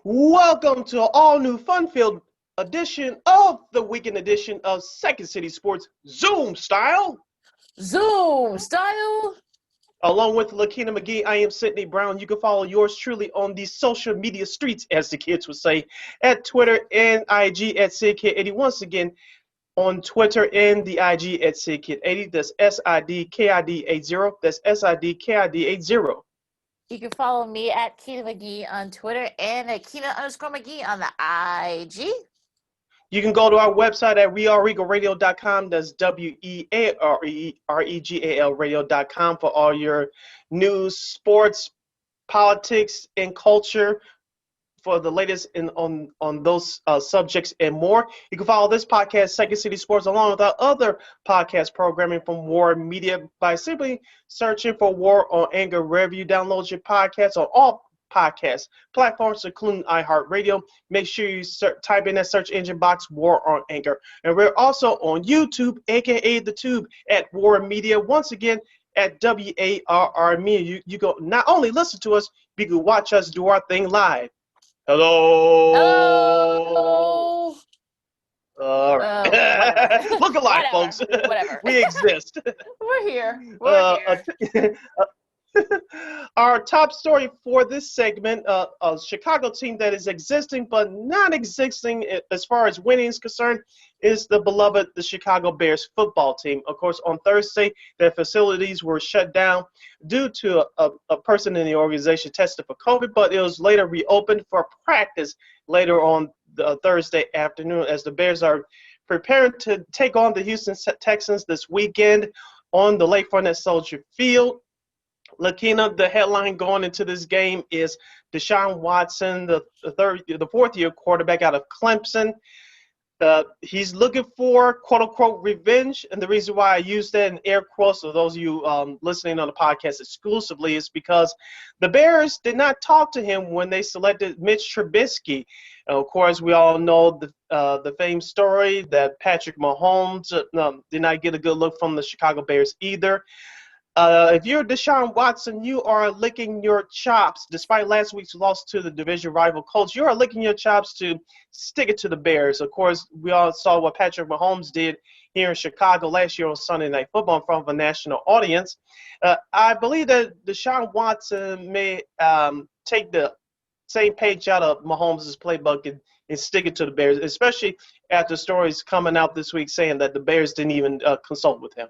Welcome to an all-new fun-filled edition of the weekend edition of Second City Sports Zoom Style. Zoom Style. Along with Lakina McGee, I am Sydney Brown. You can follow yours truly on the social media streets, as the kids would say, at Twitter and IG at SidKid80. Once again, on Twitter and the IG at SidKid80. That's SIDKID80. That's SIDKID80. You can follow me at Keena McGee on Twitter and at Keena_McGee on the IG. You can go to our website at weareregalradio.com. That's WEAREGAL radio.com for all your news, sports, politics, and culture for the latest on those subjects and more. You can follow this podcast, Second City Sports, along with our other podcast programming from War Media by simply searching for War on Anger wherever you download your podcasts on all podcast platforms, including iHeartRadio. Make sure you type in that search engine box, War on Anger. And we're also on YouTube, aka the Tube, at War Media. Once again, at WARR Media. You go not only listen to us, you can watch us do our thing live. Hello. Hello. All right. Look alive, folks. Whatever. We exist. We're here. We're here. Our top story for this segment, a Chicago team that is existing but not existing as far as winning is concerned, is the Chicago Bears football team. Of course, on Thursday, their facilities were shut down due to a person in the organization tested for COVID, but it was later reopened for practice later on the Thursday afternoon as the Bears are preparing to take on the Houston Texans this weekend on the Lakefront Soldier Field. Lakina, the headline going into this game is Deshaun Watson, the fourth-year quarterback out of Clemson. He's looking for, quote-unquote, revenge. And the reason why I use that in air quotes for those of you listening on the podcast exclusively is because the Bears did not talk to him when they selected Mitch Trubisky. And of course, we all know the famed story that Patrick Mahomes did not get a good look from the Chicago Bears either. If you're Deshaun Watson, you are licking your chops. Despite last week's loss to the division rival Colts, you are licking your chops to stick it to the Bears. Of course, we all saw what Patrick Mahomes did here in Chicago last year on Sunday Night Football in front of a national audience. I believe that Deshaun Watson may take the same page out of Mahomes' playbook and stick it to the Bears, especially after stories coming out this week saying that the Bears didn't even consult with him.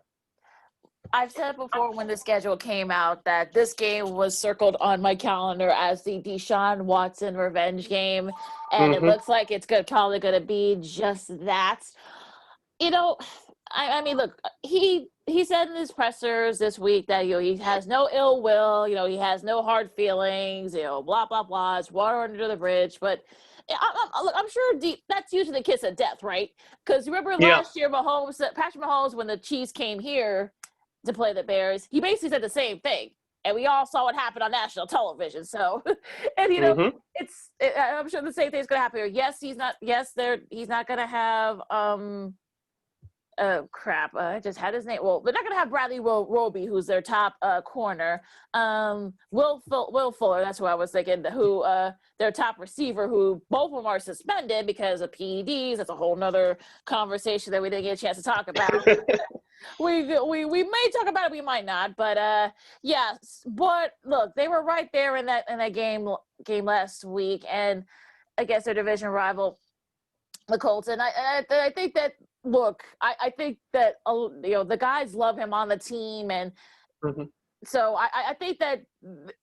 I've said before when the schedule came out that this game was circled on my calendar as the Deshaun Watson revenge game, and it looks like it's probably going to be just that. You know, I mean, look, he said in his pressers this week that, he has no ill will, he has no hard feelings, blah, blah, blah, it's water under the bridge, but I'm sure that's usually the kiss of death, right? Because remember last year, Patrick Mahomes, when the Chiefs came here to play the Bears, he basically said the same thing, and we all saw what happened on national television. So, and I'm sure the same thing is going to happen here. Yes, he's not going to have I just had his name. Well, they're not going to have Bradley Roby, who's their top corner. Will Fuller, that's who I was thinking, who their top receiver, who both of them are suspended because of PEDs. That's a whole nother conversation that we didn't get a chance to talk about. We may talk about it, we might not, but but look, they were right there in that game last week and against their division rival, the Colts, and I think that. Look, I think that the guys love him on the team, and so I think that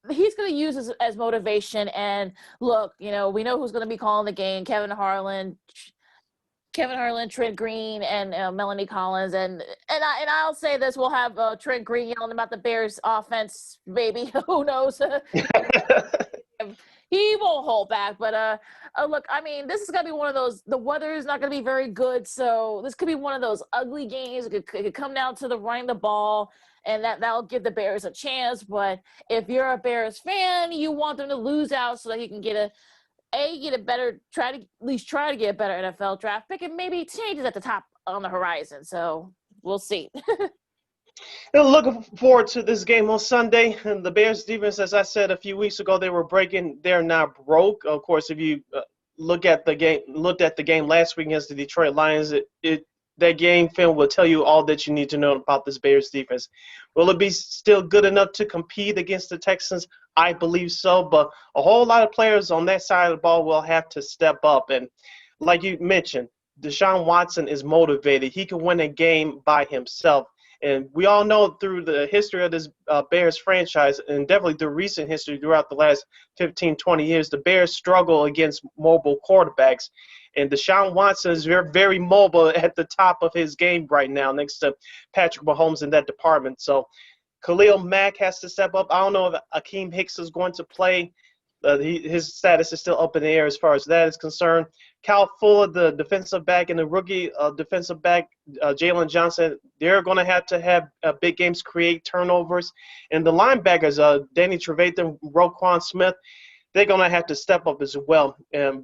he's going to use this as motivation. And look, we know who's going to be calling the game: Kevin Harlan, Trent Green, and Melanie Collins. And I'll say this: we'll have Trent Green yelling about the Bears' offense, maybe. Who knows? He won't hold back, but look, I mean, this is going to be one of those, the weather is not going to be very good, so this could be one of those ugly games. It could come down to the running the ball, and that'll give the Bears a chance, but if you're a Bears fan, you want them to lose out so that you can get a better, try to get a better NFL draft pick, and maybe changes at the top on the horizon, so we'll see. And looking forward to this game on Sunday. And the Bears defense, as I said a few weeks ago, they were breaking. They're not broke. Of course, if you looked at the game last week against the Detroit Lions, that game film will tell you all that you need to know about this Bears defense. Will it be still good enough to compete against the Texans? I believe so, but a whole lot of players on that side of the ball will have to step up. And like you mentioned, Deshaun Watson is motivated. He can win a game by himself. And we all know through the history of this Bears franchise, and definitely through recent history throughout the last 15, 20 years, the Bears struggle against mobile quarterbacks. And Deshaun Watson is very, very mobile at the top of his game right now, next to Patrick Mahomes in that department. So Khalil Mack has to step up. I don't know if Akeem Hicks is going to play. His status is still up in the air as far as that is concerned. Cal Fuller, the defensive back, and the rookie defensive back, Jalen Johnson, they're going to have big games, create turnovers. And the linebackers, Danny Trevathan, Roquan Smith, they're going to have to step up as well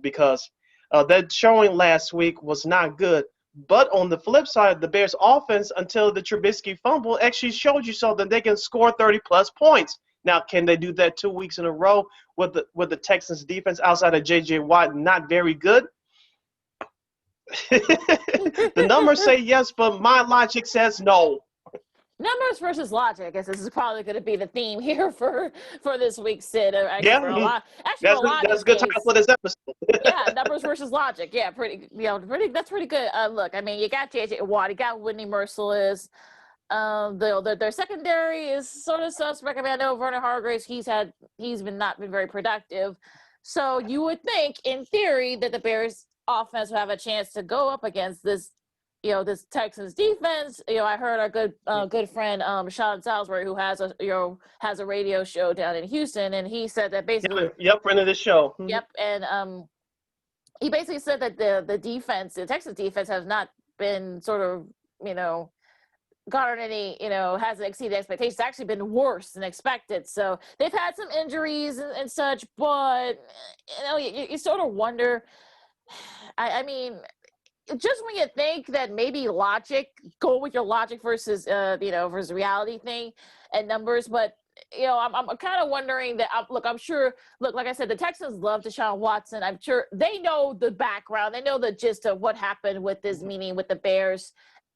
because that showing last week was not good. But on the flip side, the Bears' offense, until the Trubisky fumble, actually showed you so that they can score 30-plus points. Now, can they do that 2 weeks in a row with the Texans' defense outside of J.J. Watt not very good? The numbers say yes, but my logic says no. Numbers versus logic. I guess this is probably going to be the theme here for this week's Sid. Yeah, For a lot of that's these a good time games. for this episode. Yeah, numbers versus logic. Yeah, that's pretty good. Look, I mean, you got J.J. Watt, you got Whitney Merciless. Their secondary is sort of suspect. I mean, I know Vernon Hargreaves, he's not been very productive. So you would think, in theory, that the Bears offense would have a chance to go up against this Texans defense. I heard our good friend Sean Salisbury, who has a radio show down in Houston, and he said that basically, yep, friend of the show. Yep, and he basically said that the Texas defense has not been sort of garnered any, hasn't exceeded expectations. It's actually been worse than expected. So they've had some injuries and such, but you sort of wonder. I mean, just when you think that maybe go with your logic versus versus reality thing and numbers, but I'm kind of wondering that. I'm sure. Look, like I said, the Texans love Deshaun Watson. I'm sure they know the background. They know the gist of what happened with this meeting with the Bears,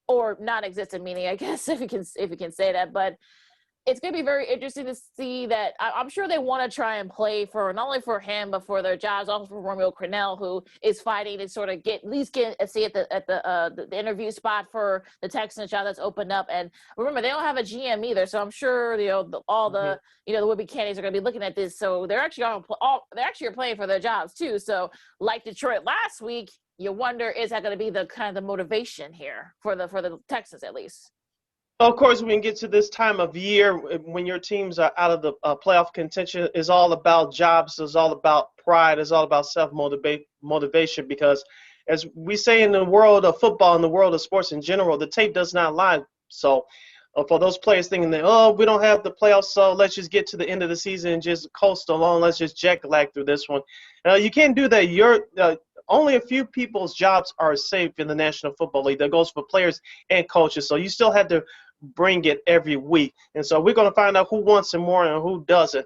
or non-existent meeting, I guess, if you can say that. But it's going to be very interesting to see that. I'm sure they want to try and play for not only for him but for their jobs, also for Romeo Crennel, who is fighting to sort of get a seat at the interview spot for the Texans job that's opened up. And remember, they don't have a GM either, so I'm sure all the the would-be candidates are going to be looking at this. So they're actually playing for their jobs too. So like Detroit last week, you wonder, is that going to be the kind of the motivation here for the Texans at least? Of course, when you get to this time of year, when your teams are out of the playoff contention, it's all about jobs. It's all about pride. It's all about self-motivation because, as we say in the world of football, in the world of sports in general, the tape does not lie. So for those players thinking that, we don't have the playoffs, so let's just get to the end of the season and just coast along. Let's just jack-lag through this one. You can't do that. Only a few people's jobs are safe in the National Football League. That goes for players and coaches. So you still have to bring it every week. And so we're going to find out who wants it more and who doesn't.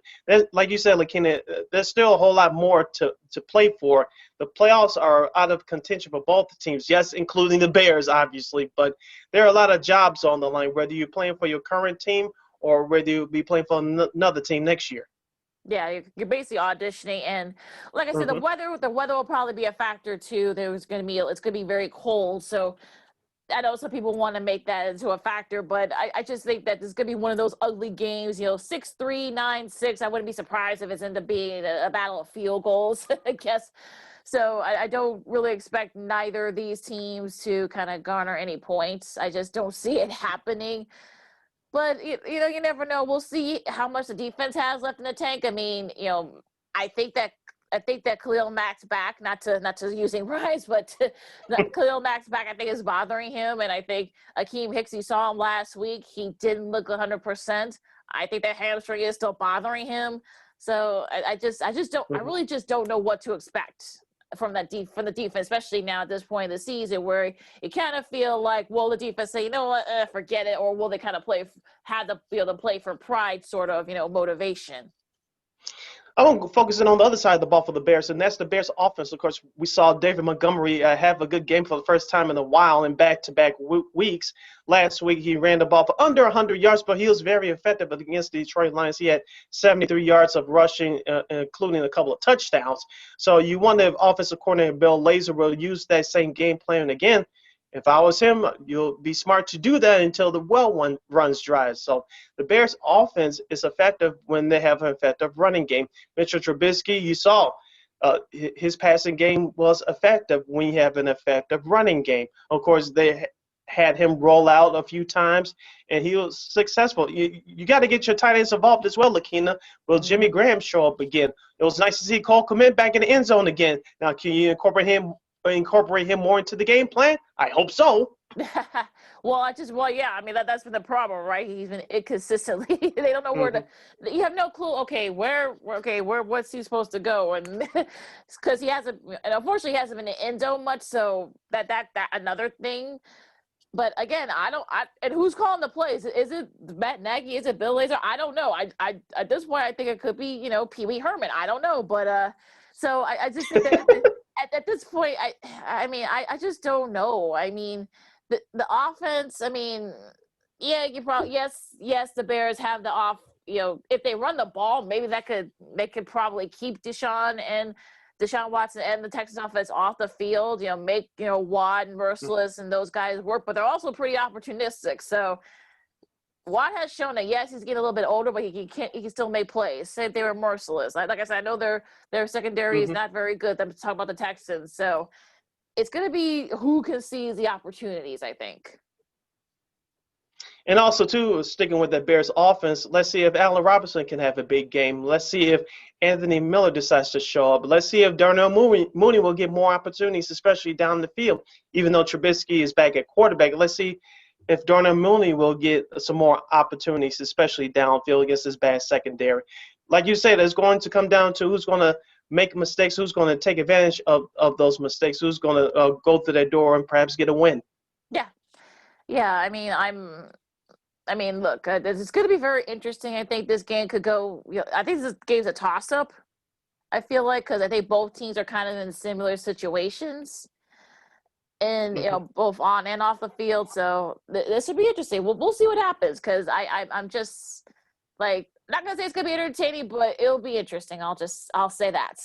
Like you said, Lakina, there's still a whole lot more to play for. The playoffs are out of contention for both teams, yes, including the Bears, obviously. But there are a lot of jobs on the line, whether you're playing for your current team or whether you'll be playing for another team next year. Yeah, you're basically auditioning, and like I said, the weather will probably be a factor too. It's going to be very cold, so I know some people want to make that into a factor, but I just think that this is going to be one of those ugly games. 6-3, 9-6. I wouldn't be surprised if it's end up being a battle of field goals, I guess. So I don't really expect neither of these teams to kind of garner any points. I just don't see it happening. But you never know. We'll see how much the defense has left in the tank. I mean, I think that Khalil Mack's back, not to using Rice, but Khalil Mack's back, I think, is bothering him. And I think Akeem Hicks, you saw him last week, he didn't look 100%. I think that hamstring is still bothering him. So I really just don't know what to expect. from the defense, especially now at this point in the season, where you kind of feel like, will the defense say, you know what, forget it, or will they kind of have the be able to play for pride, sort of, motivation? I'm focusing on the other side of the ball for the Bears, and that's the Bears offense. Of course, we saw David Montgomery have a good game for the first time in a while in back-to-back weeks. Last week, he ran the ball for under 100 yards, but he was very effective against the Detroit Lions. He had 73 yards of rushing, including a couple of touchdowns. So you wonder if offensive coordinator Bill Lazor will use that same game plan again. If I was him, you'll be smart to do that until the well one runs dry. So the Bears' offense is effective when they have an effective running game. Mitchell Trubisky, you saw his passing game was effective when you have an effective running game. Of course, they had him roll out a few times, and he was successful. You got to get your tight ends involved as well, Lakina. Will Jimmy Graham show up again? It was nice to see Cole Kmet back in the end zone again. Now, can you incorporate him more into the game plan? I hope so. Yeah, I mean, that's been the problem, right? He's been inconsistently. They don't know where to. You have no clue. What's he supposed to go? And because he hasn't, and unfortunately, he hasn't been in the end zone much. So that another thing. But again, and who's calling the plays? Is it Matt Nagy? Is it Bill Lazor? I don't know. I at this point, I think it could be, Pee Wee Herman. I don't know, but so I just think that at this point, I just don't know. I mean, the offense. I mean, yeah, you probably yes, the Bears have the off. If they run the ball, maybe they could probably keep Deshaun Watson and the Texans offense off the field. Make Watt and Merciless and those guys work, but they're also pretty opportunistic. So Watt has shown that yes, he's getting a little bit older, but he can still make plays. Same thing with Merciless. Like I said, I know their secondary is not very good. I'm talking about the Texans, so it's going to be who can seize the opportunities, I think. And also, too, sticking with the Bears offense, let's see if Allen Robinson can have a big game. Let's see if Anthony Miller decides to show up. Let's see if Darnell Mooney will get more opportunities, especially down the field. Even though Trubisky is back at quarterback, let's see if Darnell Mooney will get some more opportunities, especially downfield against this bad secondary. Like you said, it's going to come down to who's going to make mistakes, who's going to take advantage of those mistakes, who's going to go through that door and perhaps get a win. Yeah. I mean, look, it's going to be very interesting. I think this game could go. I think this game's a toss-up. I feel like because I think both teams are kind of in similar situations, and both on and off the field. So this would be interesting. We'll see what happens because I'm just like not gonna say it's gonna be entertaining, but it'll be interesting. I'll say that.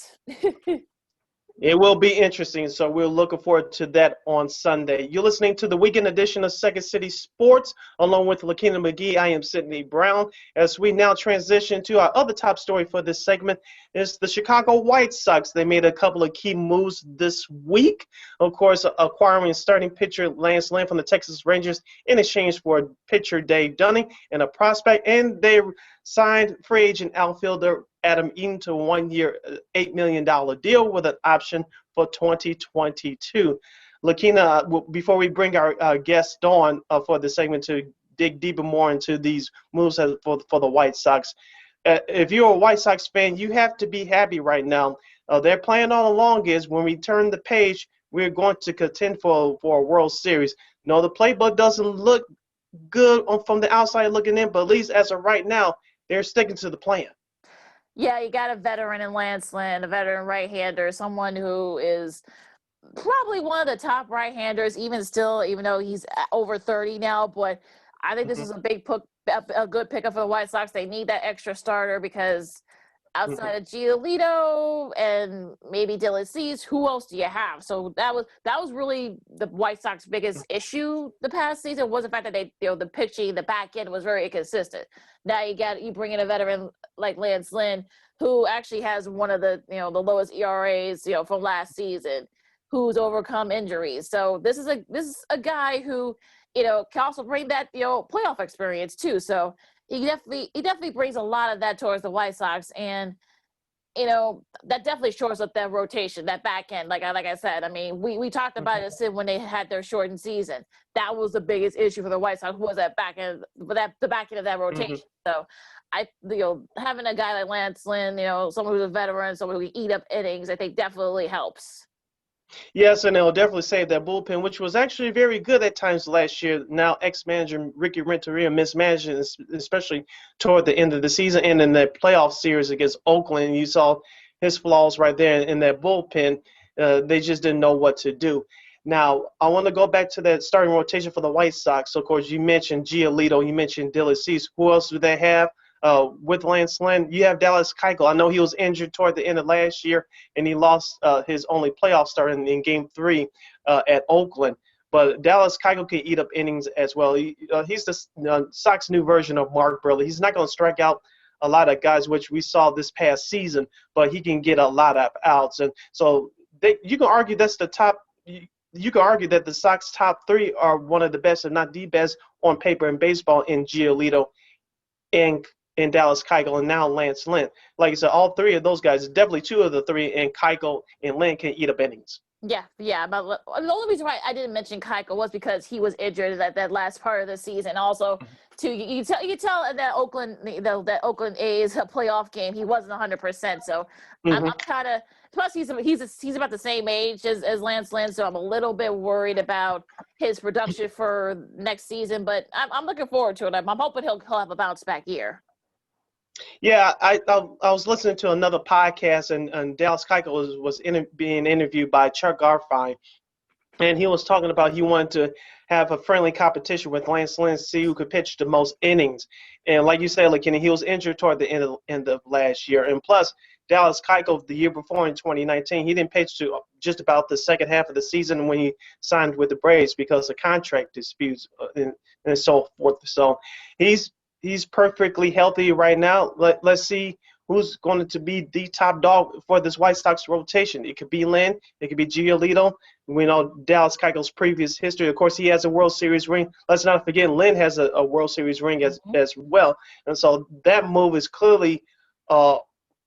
It will be interesting, so we're looking forward to that on Sunday. You're listening to the weekend edition of Second City Sports, along with Lakina McGee. I am Sydney Brown. As we now transition to our other top story for this segment, is the Chicago White Sox. They made a couple of key moves this week. Of course, acquiring starting pitcher Lance Lynn from the Texas Rangers in exchange for pitcher Dave Dunning and a prospect, and they signed free agent outfielder Adam Eaton to a 1-year, $8 million deal with an option for 2022. Lakina, before we bring our guest on for the segment to dig deeper more into these moves for the White Sox, if you're a White Sox fan, you have to be happy right now. Their plan all along is when we turn the page, we're going to contend for a World Series. No, the playbook doesn't look good from the outside looking in, but at least as of right now, they're sticking to the plan. Yeah, you got a veteran in Lance Lynn, a veteran right-hander, someone who is probably one of the top right-handers, even though he's over 30 now. But I think this is a good pickup for the White Sox. They need that extra starter because outside of Giolito and maybe Dylan Cease, who else do you have? So that was really the White Sox biggest issue the past season was the fact that they, the pitching, the back end was very inconsistent. Now you bring in a veteran like Lance Lynn, who actually has one of the the lowest ERAs from last season, who's overcome injuries. So this is a guy who can also bring that playoff experience too. So he definitely brings a lot of that towards the White Sox, and that definitely shores up that rotation, that back end. Like I said, I mean, we talked about it when they had their shortened season. That was the biggest issue for the White Sox was that back end, the back end of that rotation. So having a guy like Lance Lynn, someone who's a veteran, someone who can eat up innings, I think definitely helps. Yes, and they'll definitely save that bullpen, which was actually very good at times last year. Now, ex-manager Ricky Renteria mismanaged it, especially toward the end of the season and in that playoff series against Oakland. You saw his flaws right there in that bullpen. They just didn't know what to do. Now, I want to go back to that starting rotation for the White Sox. So, of course, you mentioned Giolito, you mentioned Dylan Cease. Who else do they have? With Lance Lynn, you have Dallas Keuchel. I know he was injured toward the end of last year, and he lost his only playoff start in Game 3 at Oakland. But Dallas Keuchel can eat up innings as well. He's the Sox new version of Mark Buehrle. He's not going to strike out a lot of guys, which we saw this past season, but he can get a lot of outs. And so you can argue that's the top. You can argue that the Sox top three are one of the best, if not the best, on paper in baseball in Giolito and in Dallas Keuchel, and now Lance Lynn. Like I said, all three of those guys, definitely two of the three, and Keuchel and Lynn can eat up innings. Yeah. But the only reason why I didn't mention Keuchel was because he was injured at that last part of the season. Also, too, you can tell in that that Oakland A's playoff game, he wasn't 100%. So I'm kind of. Plus, he's about the same age as Lance Lynn, so I'm a little bit worried about his production for next season. But I'm looking forward to it. I'm hoping he'll have a bounce back year. Yeah, I was listening to another podcast, and Dallas Keuchel was being interviewed by Chuck Garfien, and he was talking about he wanted to have a friendly competition with Lance Lynn to see who could pitch the most innings. And like you said, like he was injured toward the end of last year, and plus Dallas Keuchel the year before in 2019, he didn't pitch to just about the second half of the season when he signed with the Braves because of contract disputes and so forth. So he's perfectly healthy right now. Let's see who's going to be the top dog for this White Sox rotation. It could be Lynn. It could be Giolito. We know Dallas Keuchel's previous history. Of course, he has a World Series ring. Let's not forget Lynn has a World Series ring as well. And so that move is clearly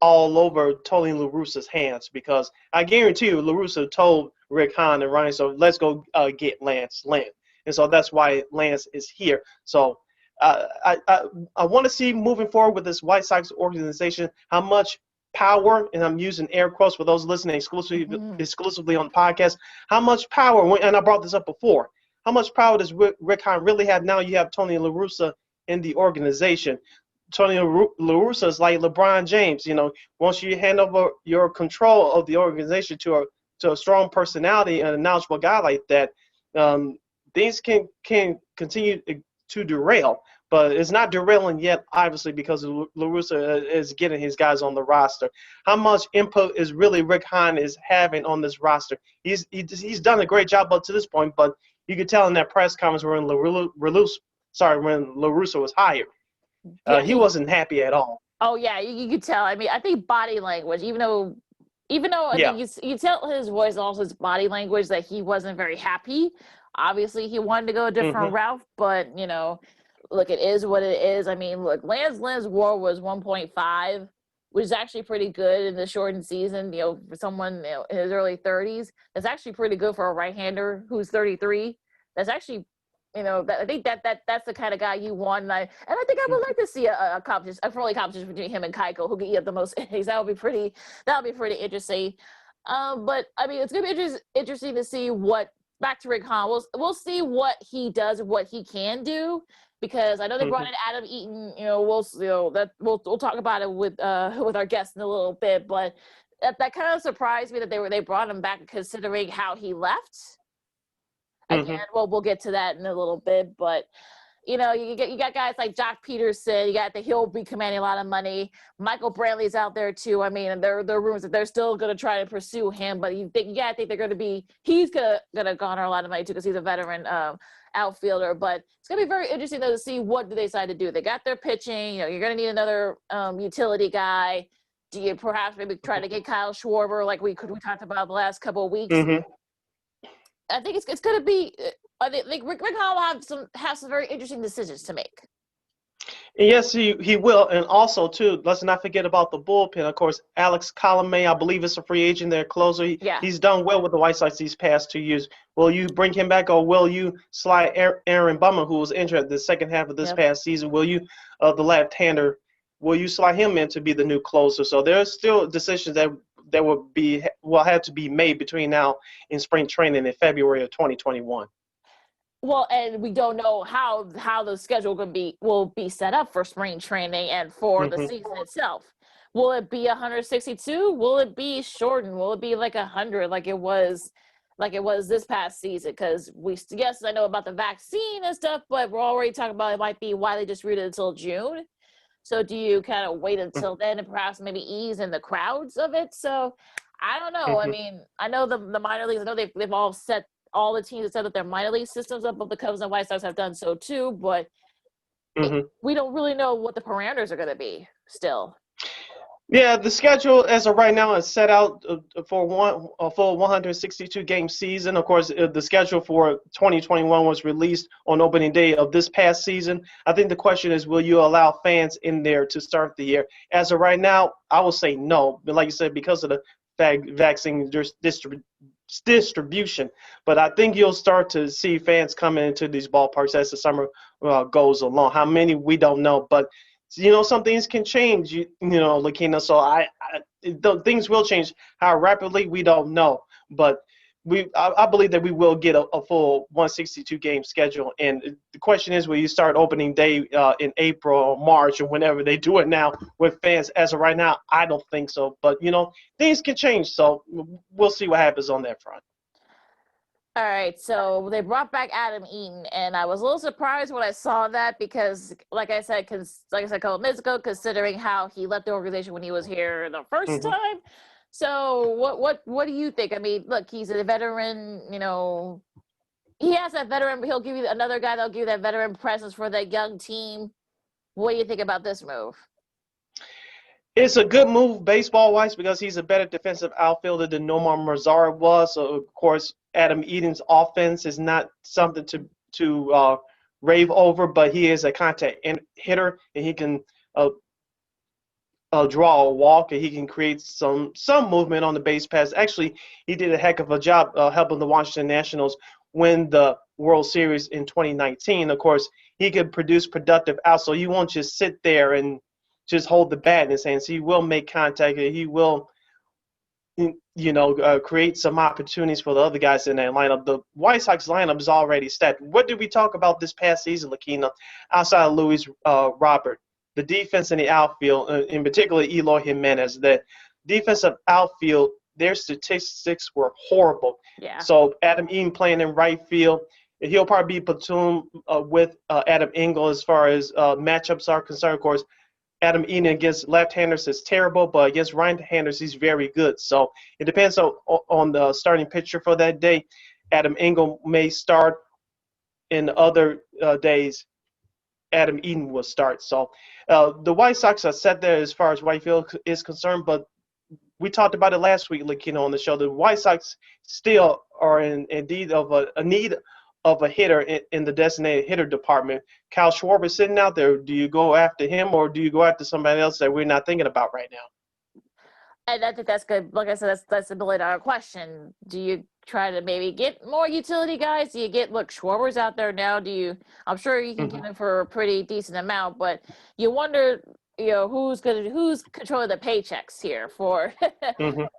all over Tony La Russa's hands, because I guarantee you La Russa told Rick Hahn and Ryan, so let's go get Lance Lynn. And so that's why Lance is here. So I want to see moving forward with this White Sox organization how much power, and I'm using air quotes for those listening exclusively on the podcast, how much power, and I brought this up before, how much power does Rick Hahn really have now you have Tony La Russa in the organization? Tony La Russa is like LeBron James. Once you hand over your control of the organization to a strong personality and a knowledgeable guy like that, things can continue to derail. But it's not derailing yet, obviously, because La Russa is getting his guys on the roster. How much input is really Rick Hahn is having on this roster? He's done a great job up to this point, but you could tell in that press conference when La Russa was hired. He wasn't happy at all. Oh yeah, you could tell. I mean, I think body language, even though I think you tell his voice and also his body language that he wasn't very happy. Obviously, he wanted to go a different route, but look, it is what it is. I mean, look, Lance Lynn's WAR was 1.5, which is actually pretty good in the shortened season. For someone in his early 30s, that's actually pretty good for a right-hander who's 33. That's actually. I think that's the kind of guy you want, and I think I would like to see a friendly competition between him and Keuchel, who can eat up the most innings. That would be pretty interesting. But I mean, it's gonna be interesting to see what. Back to Rick Hahn, we'll see what he does, what he can do, because I know they brought in Adam Eaton. We'll talk about it with our guests in a little bit, but that kind of surprised me that they brought him back, considering how he left. Again, we'll get to that in a little bit, but you got guys like Jock Peterson. He'll be commanding a lot of money. Michael Brantley's out there too. I mean, there are rumors that they're still going to try to pursue him, but I think they're going to be. He's going to garner a lot of money too, because he's a veteran outfielder. But it's going to be very interesting to see what do they decide to do. They got their pitching. You're going to need another utility guy. Do you perhaps maybe try to get Kyle Schwarber like we talked about the last couple of weeks? I think it's going to be. I think Rick Hahn will have some very interesting decisions to make. Yes, he will. And also, too, let's not forget about the bullpen. Of course, Alex Colomé, I believe, is a free agent, their closer. He's done well with the White Sox these past 2 years. Will you bring him back, or will you slide Aaron Bummer, who was injured the second half of this past season? Will you, the left-hander, will you slide him in to be the new closer? So there's still decisions that will have to be made between now and spring training in February of 2021. Well, and we don't know how the schedule will be set up for spring training and for the season itself. Will it be 162? Will it be shortened? Will it be like 100 like it was this past season? Because yes, I know about the vaccine and stuff, but we're already talking about it might be widely distributed until June. So do you kind of wait until then and perhaps maybe ease in the crowds of it? So I don't know. I mean, I know the minor leagues, I know they've all set, all the teams have set up their minor league systems up, but the Cubs and White Sox have done so too. But we don't really know what the parameters are going to be still. Yeah, the schedule as of right now is set out for a full 162 game season. Of course, the schedule for 2021 was released on opening day of this past season. I think the question is, will you allow fans in there to start the year? As of right now, I will say no. But like you said, because of the vaccine distribution. But I think you'll start to see fans coming into these ballparks as the summer goes along. How many, we don't know. But some things can change, Lakina. So things will change. How rapidly, we don't know. But I believe that we will get a full 162 game schedule. And the question is, will you start opening day in April or March or whenever they do it now with fans? As of right now, I don't think so. But, things can change. So we'll see what happens on that front. All right, so they brought back Adam Eaton, and I was a little surprised when I saw that because, like I said a couple minutes ago, considering how he left the organization when he was here the first time. So what do you think? I mean, look, he's a veteran. He has that veteran, but he'll give you another guy that'll give you that veteran presence for that young team. What do you think about this move? It's a good move baseball-wise because he's a better defensive outfielder than Nomar Mazara was. So, of course, Adam Eaton's offense is not something to rave over, but he is a contact hitter, and he can draw a walk, and he can create some movement on the base pass. Actually, he did a heck of a job helping the Washington Nationals win the World Series in 2019. Of course, he could produce productive outs, so you won't just sit there and just hold the bat in his hands. He will make contact, and he will create some opportunities for the other guys in that lineup. The White Sox lineup is already stacked. What did we talk about this past season, Lakina, outside of Luis Robert? The defense in the outfield, in particular Eloy Jimenez, the defensive outfield, their statistics were horrible. Yeah. So Adam Eaton playing in right field, he'll probably be platoon with Adam Engel as far as matchups are concerned. Of course, Adam Eaton against left-handers is terrible, but against right-handers, he's very good. So it depends on the starting pitcher for that day. Adam Engel may start. In other days, Adam Eaton will start. So the White Sox are set there as far as right field is concerned, but we talked about it last week, on the show. The White Sox still are in need of a need of a hitter in the designated hitter department. Kyle Schwarber sitting out there. Do you go after him, or do you go after somebody else that we're not thinking about right now? And I think that's good. Like I said, that's a $1 million question. Do you try to maybe get more utility guys? Do you Schwarber's out there now? I'm sure you can get him for a pretty decent amount, but you wonder, who's controlling the paychecks here for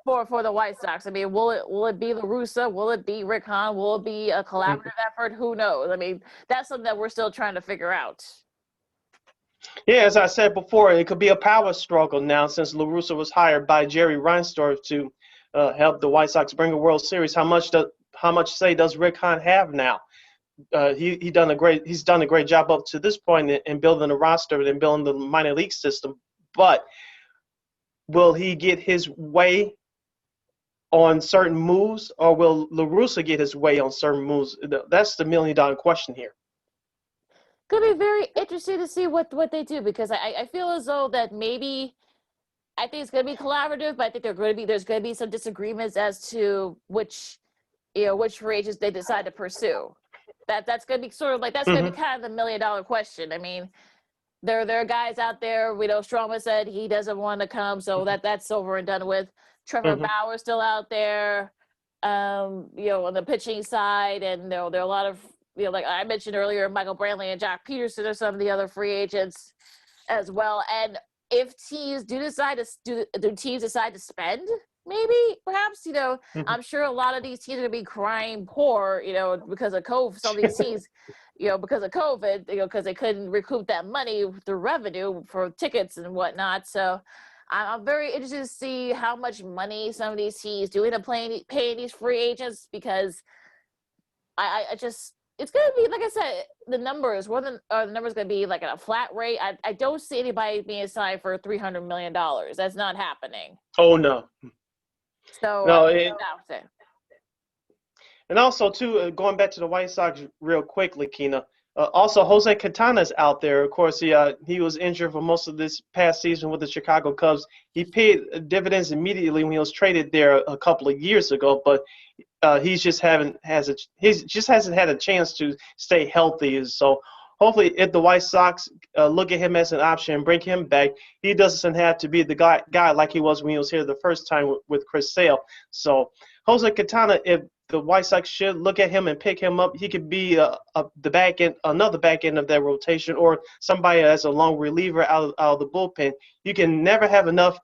for the White Sox? I mean, will it be La Russa? Will it be Rick Hahn? Will it be a collaborative effort? Who knows? I mean, that's something that we're still trying to figure out. Yeah, as I said before, it could be a power struggle now since La Russa was hired by Jerry Reinsdorf to help the White Sox bring a World Series. How much say does Rick Hahn have now? He's done a great job up to this point in building the roster and building the minor league system. But will he get his way on certain moves, or will La Russa get his way on certain moves? That's the $1 million question here. Could be very interesting to see what they do, because I feel as though that maybe I think it's going to be collaborative, but I think there's going to be some disagreements as to which free agents they decide to pursue. That's going to be sort of like going to be kind of the $1 million question. I mean, there are guys out there. We know Stroman said he doesn't want to come, so that's over and done with. Trevor Bauer's still out there, on the pitching side, and there are a lot of. Like I mentioned earlier, Michael Brantley and Jack Peterson are some of the other free agents as well. And if teams decide to spend, maybe, perhaps, Mhm. I'm sure a lot of these teams are going to be crying poor, because of COVID. Some of these teams, because of COVID, because they couldn't recoup that money through revenue for tickets and whatnot. So I'm very interested to see how much money some of these teams do end up paying these free agents, because I just, it's going to be, like I said, the numbers, the numbers going to be like at a flat rate. I don't see anybody being signed for $300 million. That's not happening. Oh no, So I no, doubt it. and also too, going back to the White Sox real quickly, Keena. Also, Jose Quintana's out there. Of course, he was injured for most of this past season with the Chicago Cubs. He paid dividends immediately when he was traded there a couple of years ago, but he just hasn't had a chance to stay healthy. So hopefully, if the White Sox look at him as an option and bring him back, he doesn't have to be the guy like he was when he was here the first time with Chris Sale. So Jose Quintana, if the White Sox should look at him and pick him up, he could be the back end, another back end of their rotation, or somebody as a long reliever out of the bullpen. You can never have enough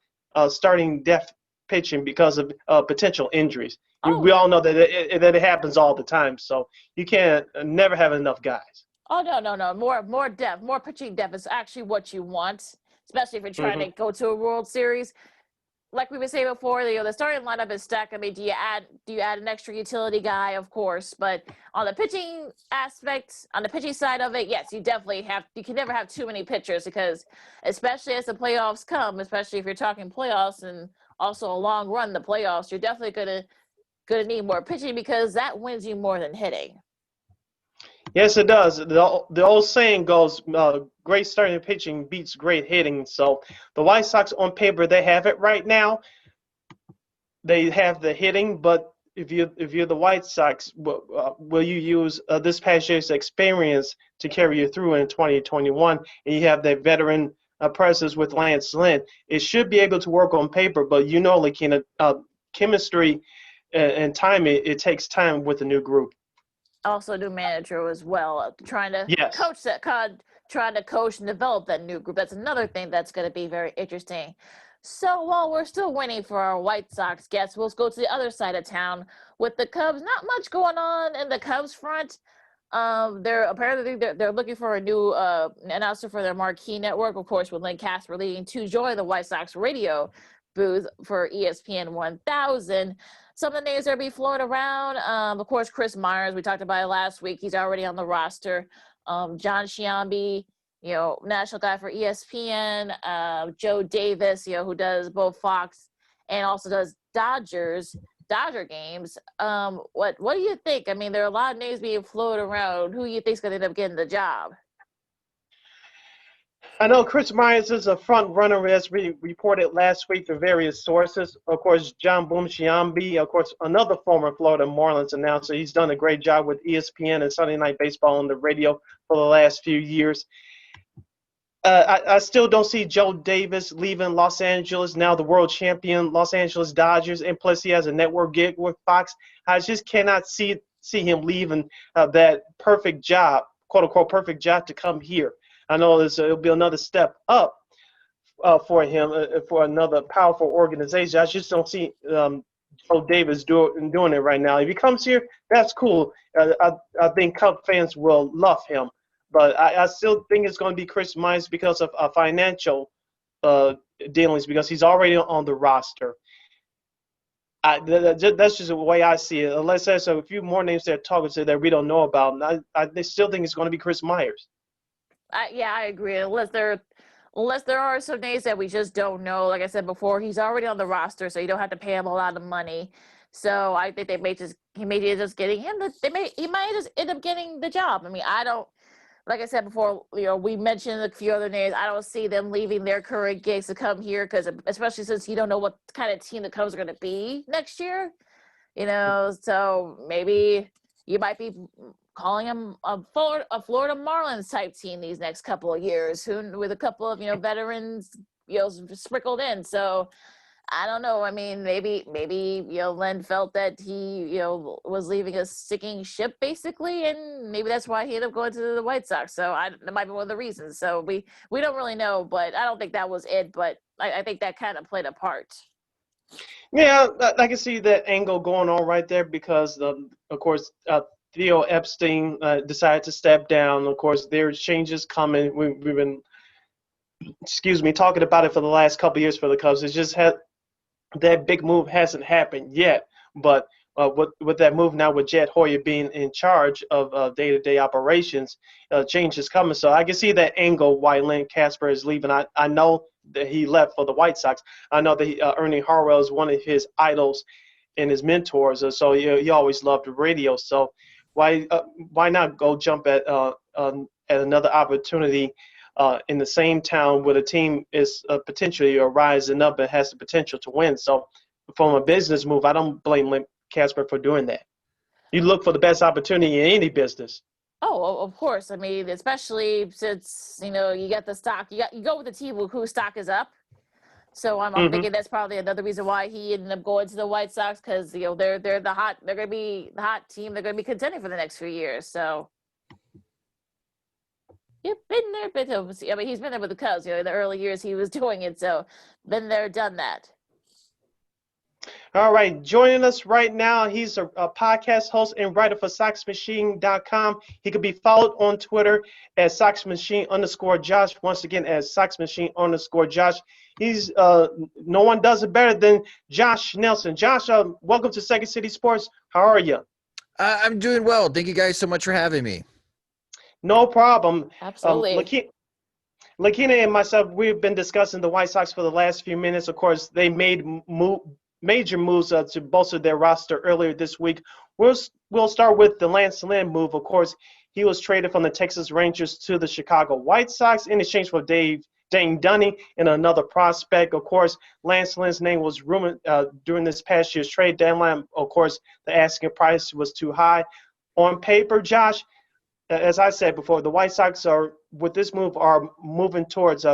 starting depth pitching because of potential injuries. Oh, We all know that it happens all the time. So you can't never have enough guys. oh no. More depth, more pitching depth is actually what you want, especially if you're trying Hmm. to go to a World Series. Like we were saying before, the starting lineup is stacked. I mean, do you add an extra utility guy? Of course, but on the pitching aspect, on the pitching side of it, yes, you can never have too many pitchers, because especially as the playoffs come, especially if you're talking playoffs and also a long run in the playoffs, you're definitely gonna need more pitching, because that wins you more than hitting. Yes, it does. The old saying goes, great starting pitching beats great hitting. So the White Sox on paper, they have it right now. They have the hitting, but if you're the White Sox, will you use this past year's experience to carry you through in 2021? And you have that veteran presence with Lance Lynn. It should be able to work on paper, but like chemistry and time, it takes time with a new group. Also, new manager as well, trying to Yes. coach trying to coach and develop that new group. That's another thing that's going to be very interesting. So while we're still waiting for our White Sox guests, we'll go to the other side of town with the Cubs. Not much going on in the Cubs front. They're looking for a new announcer for their marquee network, of course, with Lynn Casper leading to join the White Sox radio booth for ESPN 1000. Some of the names that are being floated around, of course, Chris Myers, we talked about it last week. He's already on the roster. John Sciambi, national guy for ESPN. Joe Davis, who does both Fox and also does Dodger games. What do you think? I mean, there are a lot of names being floated around. Who do you think is going to end up getting the job? I know Chris Myers is a front runner, as we reported last week through various sources. Of course, John Boom Shiambi, of course, another former Florida Marlins announcer. He's done a great job with ESPN and Sunday Night Baseball on the radio for the last few years. I still don't see Joe Davis leaving Los Angeles, now the world champion Los Angeles Dodgers, and plus he has a network gig with Fox. I just cannot see him leaving that perfect job, quote unquote, perfect job to come here. I know it'll be another step up for him, for another powerful organization. I just don't see Joe Davis doing it right now. If he comes here, that's cool. I think Cub fans will love him. But I still think it's going to be Chris Myers because of financial dealings, because he's already on the roster. That's just the way I see it. Unless there's a few more names that are talking to that we don't know about, I still think it's going to be Chris Myers. I agree. Unless there are some names that we just don't know. Like I said before, he's already on the roster, so you don't have to pay him a lot of money. So I think he may just getting him. He might just end up getting the job. I mean, I don't. Like I said before, we mentioned a few other names. I don't see them leaving their current gigs to come here, because especially since you don't know what kind of team the Cubs are going to be next year. So maybe you might be calling them a Florida Marlins type team these next couple of years, with a couple of veterans sprinkled in. So I don't know. I mean, maybe Len felt that he was leaving a sinking ship basically, and maybe that's why he ended up going to the White Sox. So that might be one of the reasons. So we don't really know, but I don't think that was it. But I think that kind of played a part. Yeah, I can see that angle going on right there because, of course, Theo Epstein decided to step down. Of course, there's changes coming. We've been, excuse me, talking about it for the last couple of years for the Cubs. It's just that big move hasn't happened yet. But with that move now, with Jed Hoyer being in charge of day-to-day operations, change is coming. So I can see that angle why Lynn Casper is leaving. I know that he left for the White Sox. I know that Ernie Harwell is one of his idols and his mentors. So he always loved the radio. So why not go jump at another opportunity in the same town where the team is potentially rising up and has the potential to win? So from a business move, I don't blame Lynn Casper for doing that. You look for the best opportunity in any business. Oh, of course. I mean, especially since you get the stock, you go with the team whose stock is up. So I'm thinking that's probably another reason why he ended up going to the White Sox, because they're they're going to be the hot team. They're going to be contending for the next few years. So you've been there, I mean, he's been there with the Cubs. In the early years he was doing it. So been there, done that. All right, joining us right now, he's a podcast host and writer for SoxMachine.com. He could be followed on Twitter at SoxMachine_Josh. Once again, at SoxMachine_Josh. He's no one does it better than Josh Nelson. Josh, welcome to Second City Sports. How are you? I'm doing well. Thank you guys so much for having me. No problem. Absolutely. Lakina and myself, we've been discussing the White Sox for the last few minutes. Of course, they made major moves to bolster their roster earlier this week. We'll start with the Lance Lynn move. Of course, he was traded from the Texas Rangers to the Chicago White Sox in exchange for Dane Dunning and another prospect. Of course, Lance Lynn's name was rumored during this past year's trade deadline. Of course, the asking price was too high. On paper, Josh, as I said before, the White Sox with this move, are moving towards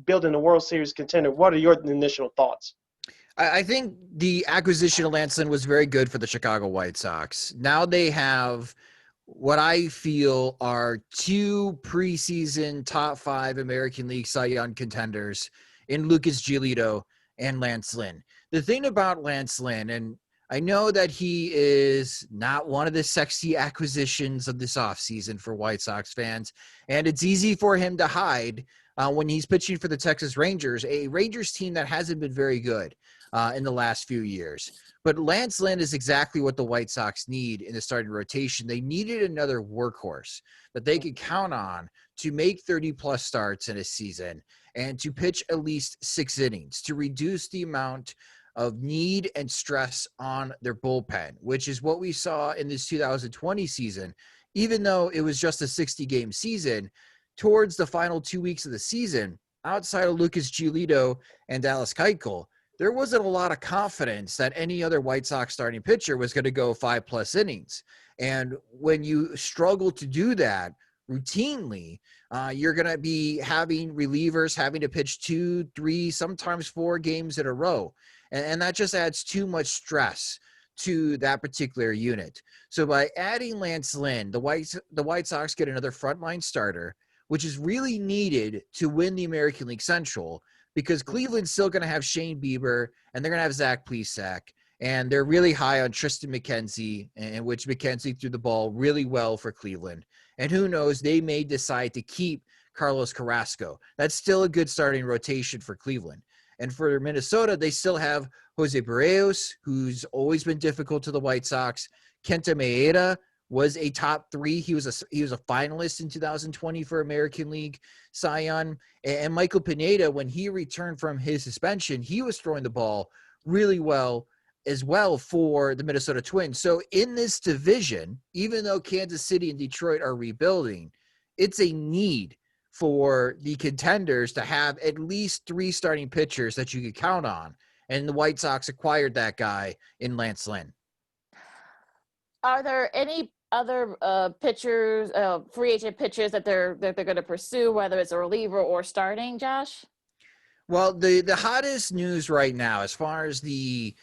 building a World Series contender. What are your initial thoughts? I think the acquisition of Lance Lynn was very good for the Chicago White Sox. Now they have what I feel are two preseason top 5 American League Cy Young contenders in Lucas Giolito and Lance Lynn. The thing about Lance Lynn, and I know that he is not one of the sexy acquisitions of this offseason for White Sox fans, and it's easy for him to hide when he's pitching for the Texas Rangers, a Rangers team that hasn't been very good in the last few years. But Lance Lynn is exactly what the White Sox need in the starting rotation. They needed another workhorse that they could count on to make 30-plus starts in a season and to pitch at least 6 innings, to reduce the amount of need and stress on their bullpen, which is what we saw in this 2020 season. Even though it was just a 60-game season, towards the final 2 weeks of the season, outside of Lucas Giolito and Dallas Keuchel, there wasn't a lot of confidence that any other White Sox starting pitcher was going to go 5+ innings. And when you struggle to do that routinely, you're going to be having relievers having to pitch 2, 3, sometimes 4 games in a row. And that just adds too much stress to that particular unit. So by adding Lance Lynn, the White Sox get another frontline starter, which is really needed to win the American League Central, because Cleveland's still going to have Shane Bieber and they're going to have Zach Plesac, and they're really high on Tristan McKenzie, in which McKenzie threw the ball really well for Cleveland. And who knows, they may decide to keep Carlos Carrasco. That's still a good starting rotation for Cleveland. And for Minnesota, they still have Jose Barrios, who's always been difficult to the White Sox. Kenta Maeda was a top 3. He was a finalist in 2020 for American League Cy Young. And Michael Pineda, when he returned from his suspension, he was throwing the ball really well as well for the Minnesota Twins. So in this division, even though Kansas City and Detroit are rebuilding, it's a need for the contenders to have at least 3 starting pitchers that you could count on. And the White Sox acquired that guy in Lance Lynn. Are there any other pitchers, free agent pitchers that they're going to pursue, whether it's a reliever or starting, Josh? Well, the hottest news right now, as far as the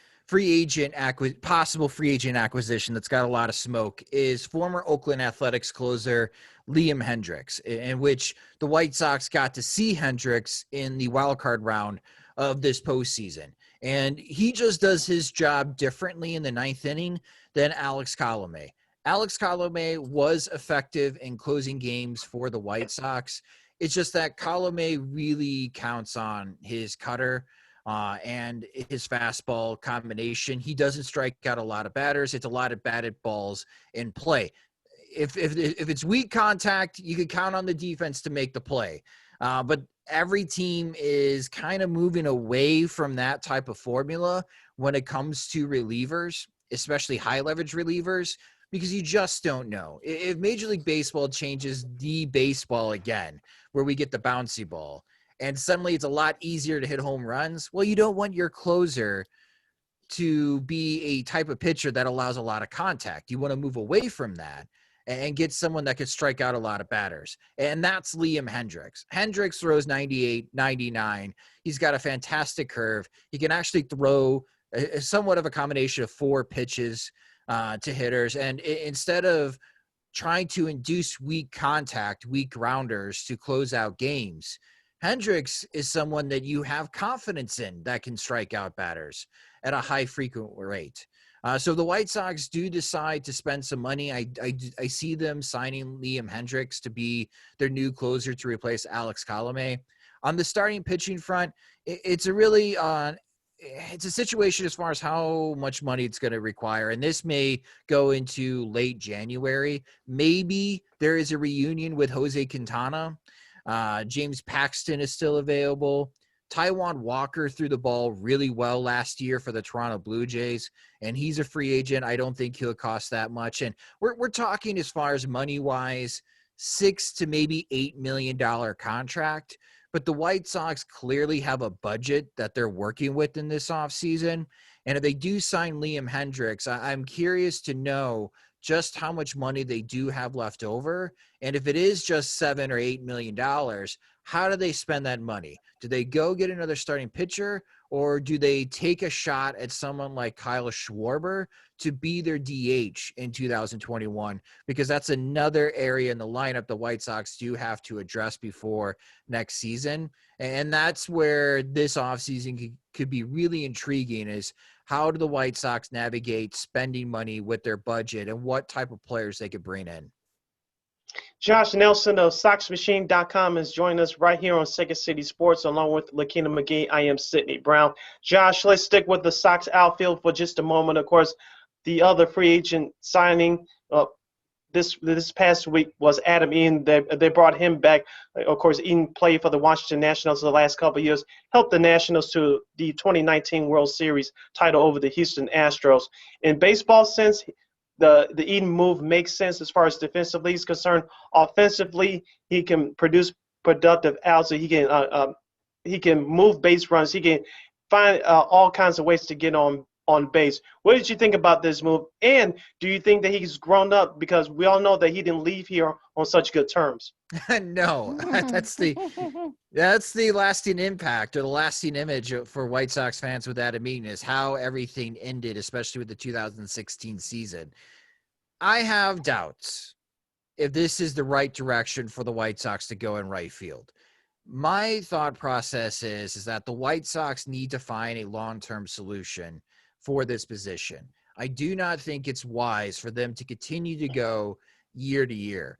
possible free agent acquisition that's got a lot of smoke, is former Oakland Athletics closer Liam Hendriks, in which the White Sox got to see Hendriks in the wild card round of this postseason. And he just does his job differently in the ninth inning than Alex Colomé. Alex Colomé was effective in closing games for the White Sox. It's just that Colomé really counts on his cutter and his fastball combination. He doesn't strike out a lot of batters. It's a lot of batted balls in play. If it's weak contact, you can count on the defense to make the play. But every team is kind of moving away from that type of formula when it comes to relievers, especially high leverage relievers, because you just don't know. If Major League Baseball changes the baseball again, where we get the bouncy ball, and suddenly it's a lot easier to hit home runs, well, you don't want your closer to be a type of pitcher that allows a lot of contact. You want to move away from that and get someone that could strike out a lot of batters. And that's Liam Hendriks. Hendriks throws 98, 99. He's got a fantastic curve. He can actually throw somewhat of a combination of 4 pitches to hitters. And instead of trying to induce weak contact, weak grounders to close out games, Hendriks is someone that you have confidence in that can strike out batters at a high frequent rate. So the White Sox do decide to spend some money. I see them signing Liam Hendriks to be their new closer to replace Alex Colomé. On the starting pitching front, it's a really it's a situation as far as how much money it's going to require. And this may go into late January. Maybe there is a reunion with Jose Quintana. James Paxton is still available. Taijuan Walker threw the ball really well last year for the Toronto Blue Jays, and he's a free agent. I don't think he'll cost that much. And we're talking as far as money-wise, $6 to maybe $8 million contract. But the White Sox clearly have a budget that they're working with in this offseason. And if they do sign Liam Hendriks, I'm curious to know just how much money they do have left over. And if it is just $7 or $8 million, how do they spend that money? Do they go get another starting pitcher, or do they take a shot at someone like Kyle Schwarber to be their DH in 2021? Because that's another area in the lineup the White Sox do have to address before next season. And that's where this offseason could be really intriguing, is how do the White Sox navigate spending money with their budget and what type of players they could bring in? Josh Nelson of SoxMachine.com is joining us right here on Second City Sports, along with Lakina McGee. I am Sydney Brown. Josh, let's stick with the Sox outfield for just a moment. Of course, the other free agent signing this past week was Adam Eaton. They brought him back. Of course, Eaton played for the Washington Nationals the last couple of years, helped the Nationals to the 2019 World Series title over the Houston Astros. In baseball sense, the Eaton move makes sense as far as defensively is concerned. Offensively, he can produce productive outs. So he can move base runs. He can find all kinds of ways to get on base. What did you think about this move? And do you think that he's grown up? Because we all know that he didn't leave here on such good terms. No, that's the lasting impact, or the lasting image for White Sox fans with Adam Eaton, is how everything ended, especially with the 2016 season. I have doubts if this is the right direction for the White Sox to go in right field. My thought process is that the White Sox need to find a long-term solution for this position. I do not think it's wise for them to continue to go year to year.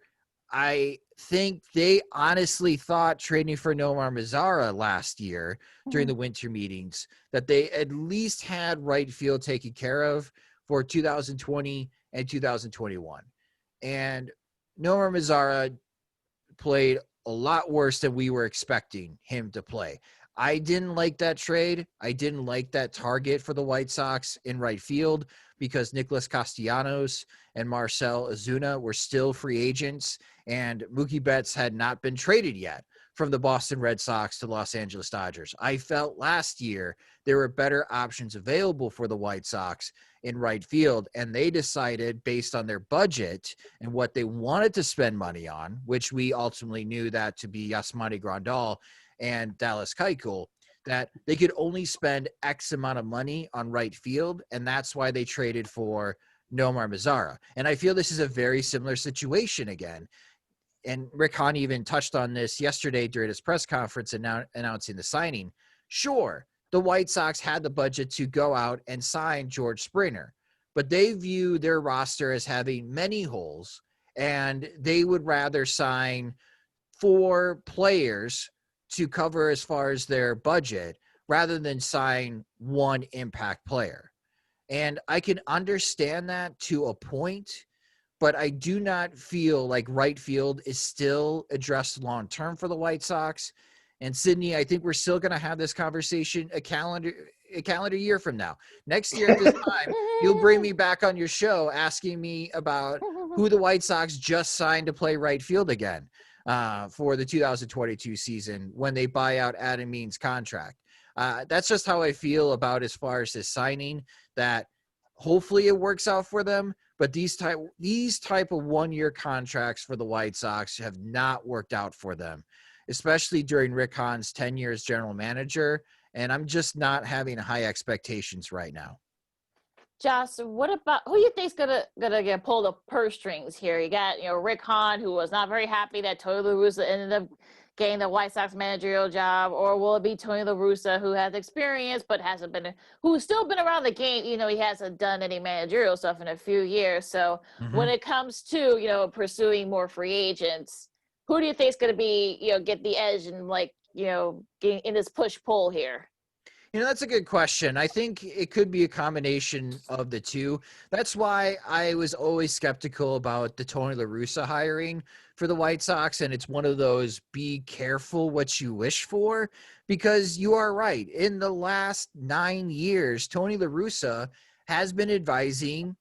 I think they honestly thought trading for Nomar Mazara last year during the winter meetings that they at least had right field taken care of for 2020 and 2021. And Nomar Mazara played a lot worse than we were expecting him to play. I didn't like that trade. I didn't like that target for the White Sox in right field, because Nicholas Castellanos and Marcell Ozuna were still free agents, and Mookie Betts had not been traded yet from the Boston Red Sox to Los Angeles Dodgers. I felt last year there were better options available for the White Sox in right field, and they decided, based on their budget and what they wanted to spend money on, which we ultimately knew that to be Yasmani Grandal and Dallas Keuchel, that they could only spend X amount of money on right field, and that's why they traded for Nomar Mazara. And I feel this is a very similar situation again. And Rick Hahn even touched on this yesterday during his press conference announcing the signing. Sure, the White Sox had the budget to go out and sign George Springer, but they view their roster as having many holes, and they would rather sign 4 players to cover as far as their budget rather than sign one impact player. And I can understand that to a point, but I do not feel like right field is still addressed long-term for the White Sox. And Sydney, I think we're still going to have this conversation a calendar year from now. Next year at this time, you'll bring me back on your show asking me about who the White Sox just signed to play right field again for the 2022 season when they buy out Adam Means' contract. That's just how I feel about as far as this signing, that hopefully it works out for them. But these type of 1-year contracts for the White Sox have not worked out for them, especially during Rick Hahn's tenure as general manager. And I'm just not having high expectations right now. Josh, what about who you think's gonna get pull the purse strings here? You got Rick Hahn, who was not very happy that Tony La Russa ended up getting the White Sox managerial job, or will it be Tony La Russa, who has experience but who's still been around the game? He hasn't done any managerial stuff in a few years. So when it comes to pursuing more free agents, who do you think is going to be get the edge and getting in this push pull here? That's a good question. I think it could be a combination of the two. That's why I was always skeptical about the Tony La Russa hiring for the White Sox. And it's one of those be careful what you wish for, because you are right. In the last 9 years, Tony La Russa has been advising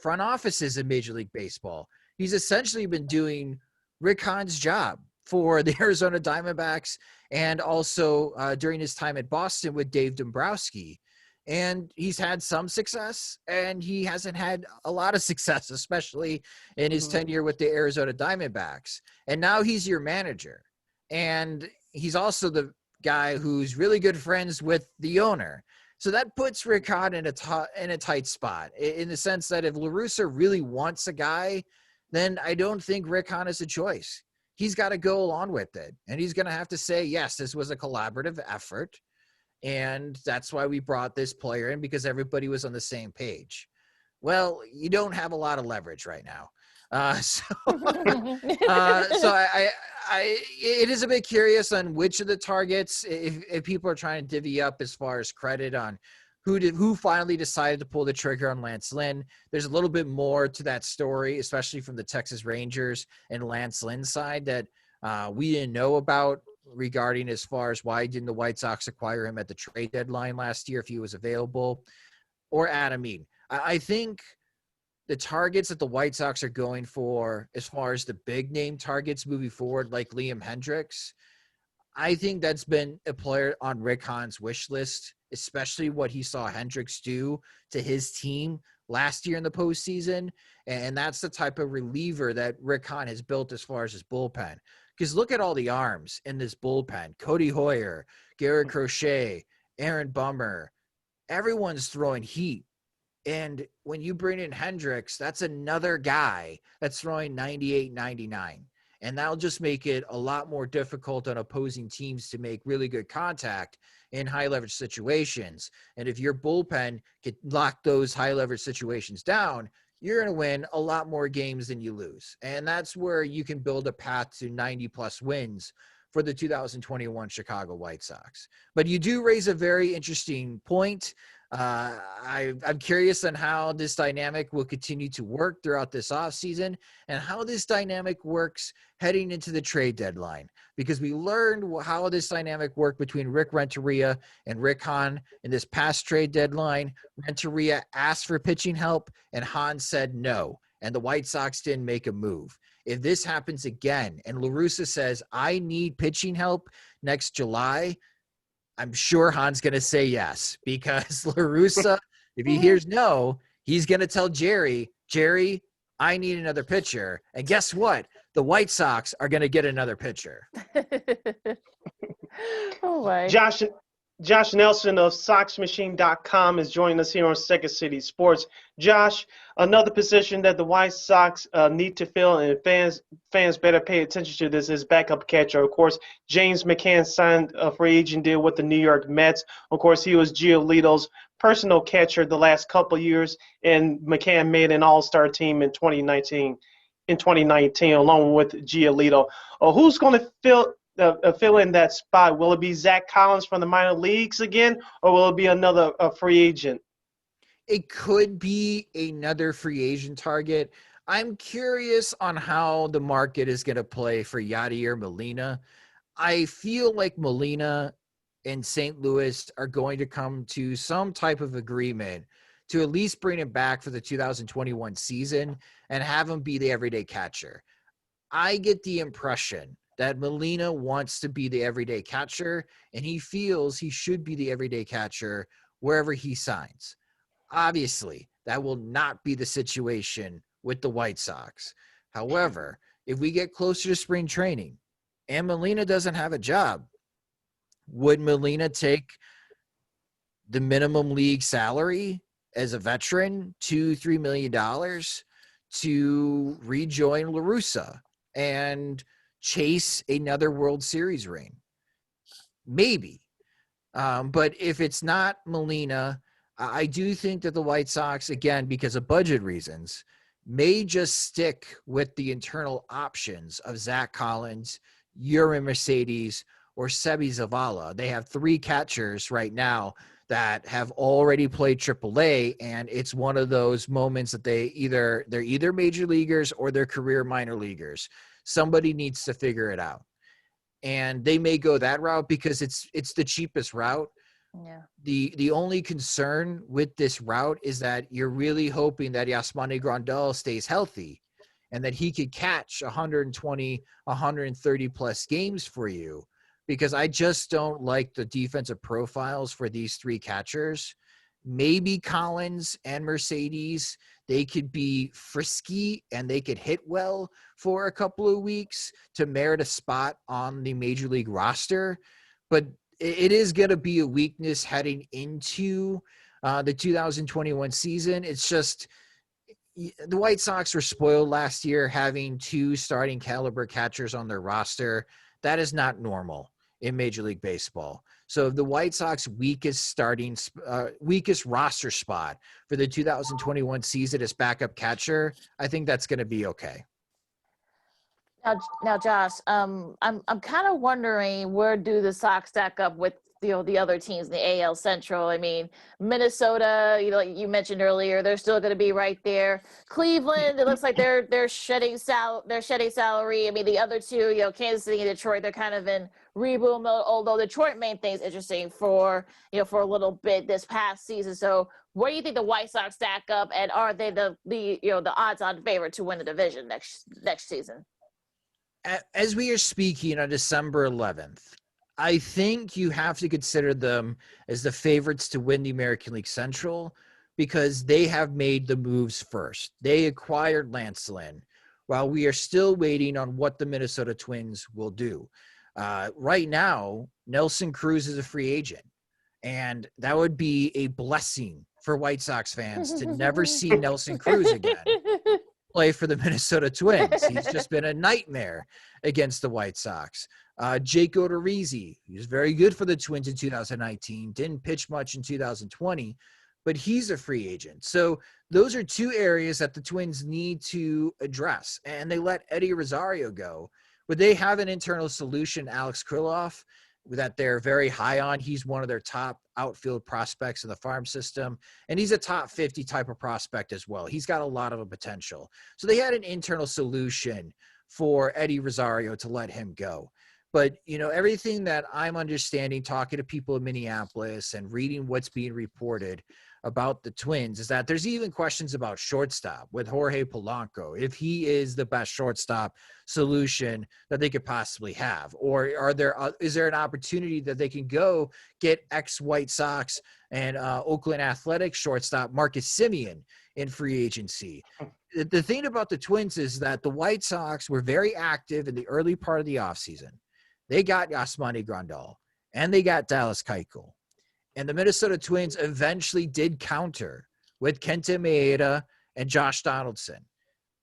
front offices in Major League Baseball. He's essentially been doing Rick Hahn's job for the Arizona Diamondbacks, and also during his time at Boston with Dave Dombrowski. And he's had some success, and he hasn't had a lot of success, especially in his tenure with the Arizona Diamondbacks. And now he's your manager. And he's also the guy who's really good friends with the owner. So that puts Rick Hahn in a tight spot, in the sense that if La Russa really wants a guy, then I don't think Rick Hahn is a choice. He's got to go along with it. And he's going to have to say, yes, this was a collaborative effort. And that's why we brought this player in, because everybody was on the same page. Well, you don't have a lot of leverage right now. It is a bit curious on which of the targets, if people are trying to divvy up as far as credit on who finally decided to pull the trigger on Lance Lynn. There's a little bit more to that story, especially from the Texas Rangers and Lance Lynn's side, that we didn't know about, regarding as far as why didn't the White Sox acquire him at the trade deadline last year if he was available, or Adam Mead. I think the targets that the White Sox are going for, as far as the big name targets moving forward, like Liam Hendriks, I think that's been a player on Rick Hahn's wish list, especially what he saw Hendriks do to his team last year in the postseason. And that's the type of reliever that Rick Hahn has built as far as his bullpen. Because look at all the arms in this bullpen. Cody Hoyer, Garrett Crochet, Aaron Bummer. Everyone's throwing heat. And when you bring in Hendriks, that's another guy that's throwing 98, 99. And that'll just make it a lot more difficult on opposing teams to make really good contact in high leverage situations. And if your bullpen can lock those high leverage situations down, you're going to win a lot more games than you lose. And that's where you can build a path to 90 plus wins for the 2021 Chicago White Sox. But you do raise a very interesting point. I'm curious on how this dynamic will continue to work throughout this offseason, and how this dynamic works heading into the trade deadline, because we learned how this dynamic worked between Rick Renteria and Rick Hahn in this past trade deadline. Renteria asked for pitching help, and Hahn said no, and the White Sox didn't make a move. If this happens again and La Russa says, I need pitching help next July, I'm sure Hahn's going to say yes, because La Russa, if he hears no, he's going to tell Jerry, I need another pitcher. And guess what? The White Sox are going to get another pitcher. Oh, my. Josh Josh Nelson of SoxMachine.com is joining us here on Second City Sports. Josh, another position that the White Sox need to fill, and fans better pay attention to this, is backup catcher. Of course, James McCann signed a free agent deal with the New York Mets. Of course, he was Giolito's personal catcher the last couple of years, and McCann made an all-star team in 2019. Along with Giolito. Who's going to fill in that spot? Will it be Zach Collins from the minor leagues again, or will it be another free agent? It could be another free agent target. I'm curious on how the market is going to play for Yadier Molina. I feel like Molina and St. Louis are going to come to some type of agreement to at least bring him back for the 2021 season and have him be the everyday catcher. I get the impression that Molina wants to be the everyday catcher, and he feels he should be the everyday catcher wherever he signs. Obviously, that will not be the situation with the White Sox. However, if we get closer to spring training and Molina doesn't have a job, would Molina take the minimum league salary as a veteran, $2-3 million, to rejoin La Russa and chase another World Series ring? Maybe. But if it's not Molina, I do think that the White Sox, again, because of budget reasons, may just stick with the internal options of Zach Collins, Eury Mercedes, or Sebi Zavala. They have 3 catchers right now that have already played AAA, and it's one of those moments that they're either major leaguers or they're career minor leaguers. Somebody needs to figure it out, and they may go that route because it's the cheapest route. Yeah. The only concern with this route is that you're really hoping that Yasmani Grandal stays healthy and that he could catch 120, 130 plus games for you, because I just don't like the defensive profiles for these 3 catchers. Maybe Collins and Mercedes, they could be frisky and they could hit well for a couple of weeks to merit a spot on the major league roster. But it is going to be a weakness heading into the 2021 season. It's just the White Sox were spoiled last year having 2 starting caliber catchers on their roster. That is not normal in Major League Baseball. So the White Sox weakest roster spot for the 2021 season as backup catcher, I think that's going to be okay. Now, Josh, I'm kind of wondering, where do the Sox stack up with the other teams in the AL Central? I mean, Minnesota, like you mentioned earlier, they're still going to be right there. Cleveland, it looks like they're shedding salary. I mean, the other 2, Kansas City and Detroit, they're kind of in reboot mode. Although Detroit main thing is interesting for a little bit this past season. So, where do you think the White Sox stack up, and are they the odds-on favorite to win the division next season? As we are speaking on December 11th, I think you have to consider them as the favorites to win the American League Central because they have made the moves first. They acquired Lance Lynn while we are still waiting on what the Minnesota Twins will do. Right now, Nelson Cruz is a free agent, and that would be a blessing for White Sox fans to never see Nelson Cruz again play for the Minnesota Twins. He's just been a nightmare against the White Sox. Jake Odorizzi, he was very good for the Twins in 2019, didn't pitch much in 2020, but he's a free agent. So those are 2 areas that the Twins need to address. And they let Eddie Rosario go, but they have an internal solution, Alex Krylov, that they're very high on. He's one of their top outfield prospects in the farm system, and he's a top 50 type of prospect as well. He's got a lot of a potential. So they had an internal solution for Eddie Rosario to let him go. But, everything that I'm understanding, talking to people in Minneapolis and reading what's being reported about the Twins, is that there's even questions about shortstop with Jorge Polanco, if he is the best shortstop solution that they could possibly have. Or is there an opportunity that they can go get ex-White Sox and Oakland Athletics shortstop Marcus Semien in free agency? The thing about the Twins is that the White Sox were very active in the early part of the offseason. They got Yasmani Grandal, and they got Dallas Keuchel. And the Minnesota Twins eventually did counter with Kenta Maeda and Josh Donaldson.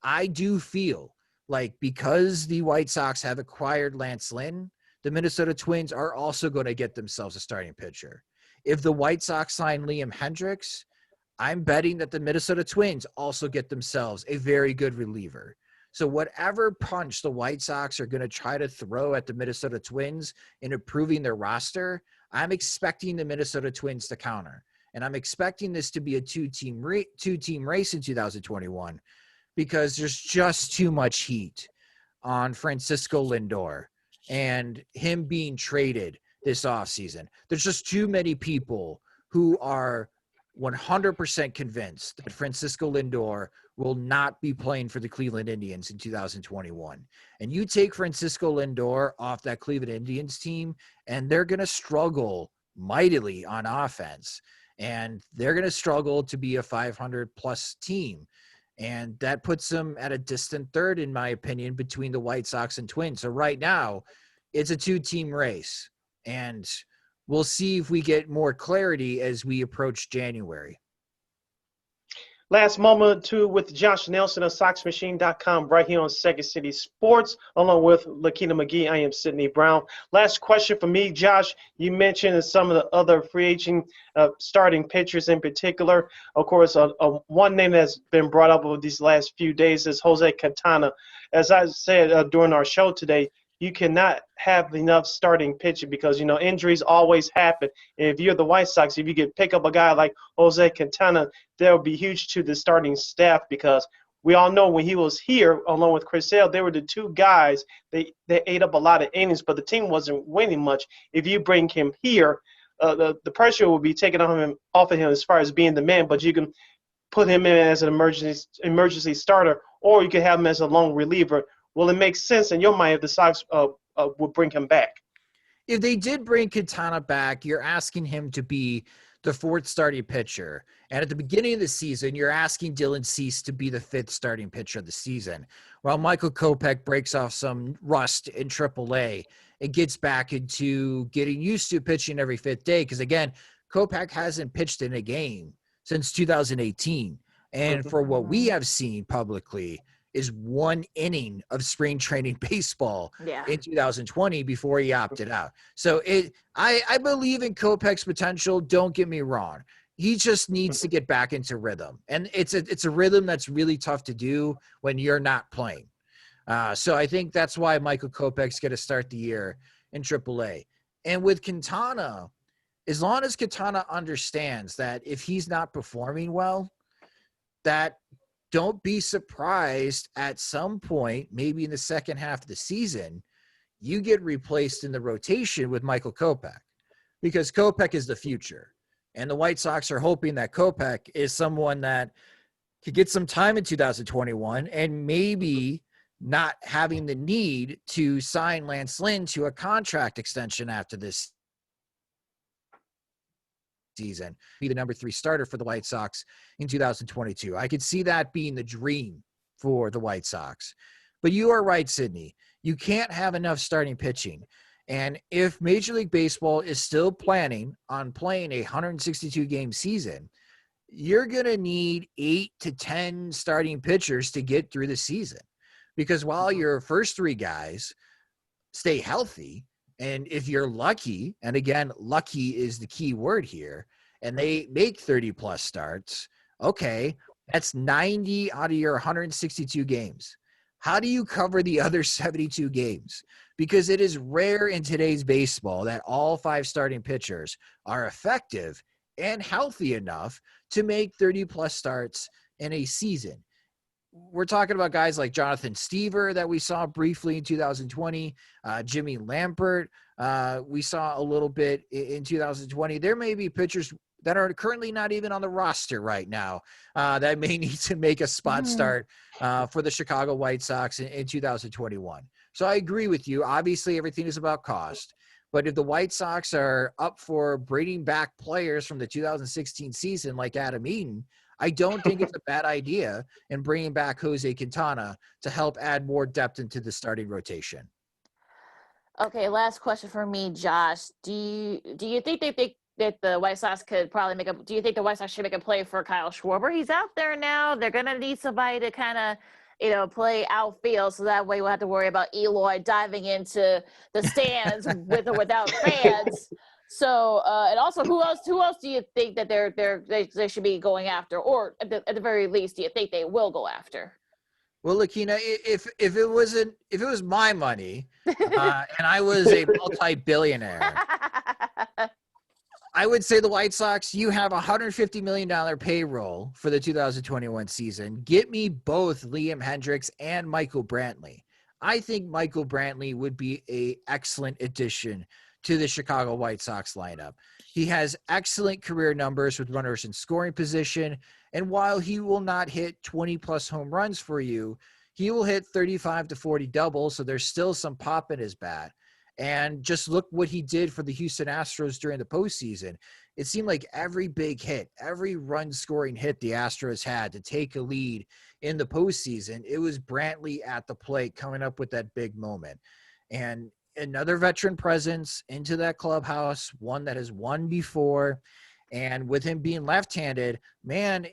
I do feel like because the White Sox have acquired Lance Lynn, the Minnesota Twins are also going to get themselves a starting pitcher. If the White Sox sign Liam Hendriks, I'm betting that the Minnesota Twins also get themselves a very good reliever. So whatever punch the White Sox are going to try to throw at the Minnesota Twins in improving their roster, I'm expecting the Minnesota Twins to counter. And I'm expecting this to be a two-team race in 2021 because there's just too much heat on Francisco Lindor and him being traded this offseason. There's just too many people who are 100% convinced that Francisco Lindor will not be playing for the Cleveland Indians in 2021. And you take Francisco Lindor off that Cleveland Indians team, and they're going to struggle mightily on offense. And they're going to struggle to be a 500-plus team. And that puts them at a distant third, in my opinion, between the White Sox and Twins. So right now, it's a two-team race. And we'll see if we get more clarity as we approach January. Last moment, too, with Josh Nelson of SoxMachine.com right here on Second City Sports, along with Lakina McGee. I am Sidney Brown. Last question for me, Josh. You mentioned some of the other free agent starting pitchers in particular. Of course, one name that's been brought up over these last few days is Jose Quintana. As I said during our show today, you cannot have enough starting pitching because, you know, injuries always happen. And if you're the White Sox, if you could pick up a guy like Jose Quintana, that would be huge to the starting staff because we all know when he was here, along with Chris Sale, they were the two guys. They ate up a lot of innings, but the team wasn't winning much. If you bring him here, the pressure will be taken off of him as far as being the man, but you can put him in as an emergency starter, or you could have him as a lone reliever. Will it make sense in your mind if the Sox would bring him back? If they did bring Quintana back, you're asking him to be the fourth starting pitcher. And at the beginning of the season, you're asking Dylan Cease to be the fifth starting pitcher of the season. While Michael Kopech breaks off some rust in AAA and gets back into getting used to pitching every fifth day. Because, again, Kopech hasn't pitched in a game since 2018. And for what we have seen publicly, is one inning of spring training baseball in 2020 before he opted out. So I believe in Kopech's potential. Don't get me wrong. He just needs to get back into rhythm. And it's a rhythm that's really tough to do when you're not playing. So I think that's why Michael Kopech's going to start the year in AAA. And with Quintana, as long as Quintana understands that if he's not performing well, that don't be surprised at some point, maybe in the second half of the season, you get replaced in the rotation with Michael Kopech because Kopech is the future. And the White Sox are hoping that Kopech is someone that could get some time in 2021 and maybe not having the need to sign Lance Lynn to a contract extension after this season, be the number 3 starter for the White Sox in 2022. I could see that being the dream for the White Sox. But you are right, Sidney. You can't have enough starting pitching. And if Major League Baseball is still planning on playing a 162-game season, you're going to need 8 to 10 starting pitchers to get through the season. Because while your first 3 guys stay healthy, and if you're lucky, and again, lucky is the key word here, and they make 30-plus starts, okay, that's 90 out of your 162 games. How do you cover the other 72 games? Because it is rare in today's baseball that all 5 starting pitchers are effective and healthy enough to make 30-plus starts in a season. We're talking about guys like Jonathan Stever that we saw briefly in 2020, Jimmy Lampert. We saw a little bit in 2020. There may be pitchers that are currently not even on the roster right now that may need to make a spot start for the Chicago White Sox in 2021. So I agree with you. Obviously, everything is about cost. But if the White Sox are up for bringing back players from the 2016 season like Adam Eaton, I don't think it's a bad idea in bringing back Jose Quintana to help add more depth into the starting rotation. Okay, last question for me, Josh. Do you think that the White Sox could probably make a? Do you think the White Sox should make a play for Kyle Schwarber? He's out there now. They're gonna need somebody to kind of, play outfield, so that way we'll have to worry about Eloy diving into the stands with or without fans. So, and also, who else do you think that they should be going after, or at the very least, do you think they will go after? Well, Lakina, if it was my money, and I was a multi-billionaire, I would say the White Sox, you have a $150 million payroll for the 2021 season. Get me both Liam Hendriks and Michael Brantley. I think Michael Brantley would be an excellent addition to the Chicago White Sox lineup. He has excellent career numbers with runners in scoring position. And while he will not hit 20-plus home runs for you, he will hit 35 to 40 doubles, so there's still some pop in his bat. And just look what he did for the Houston Astros during the postseason. It seemed like every big hit, every run-scoring hit the Astros had to take a lead in the postseason, it was Brantley at the plate coming up with that big moment. And another veteran presence into that clubhouse, one that has won before. And with him being left-handed, man,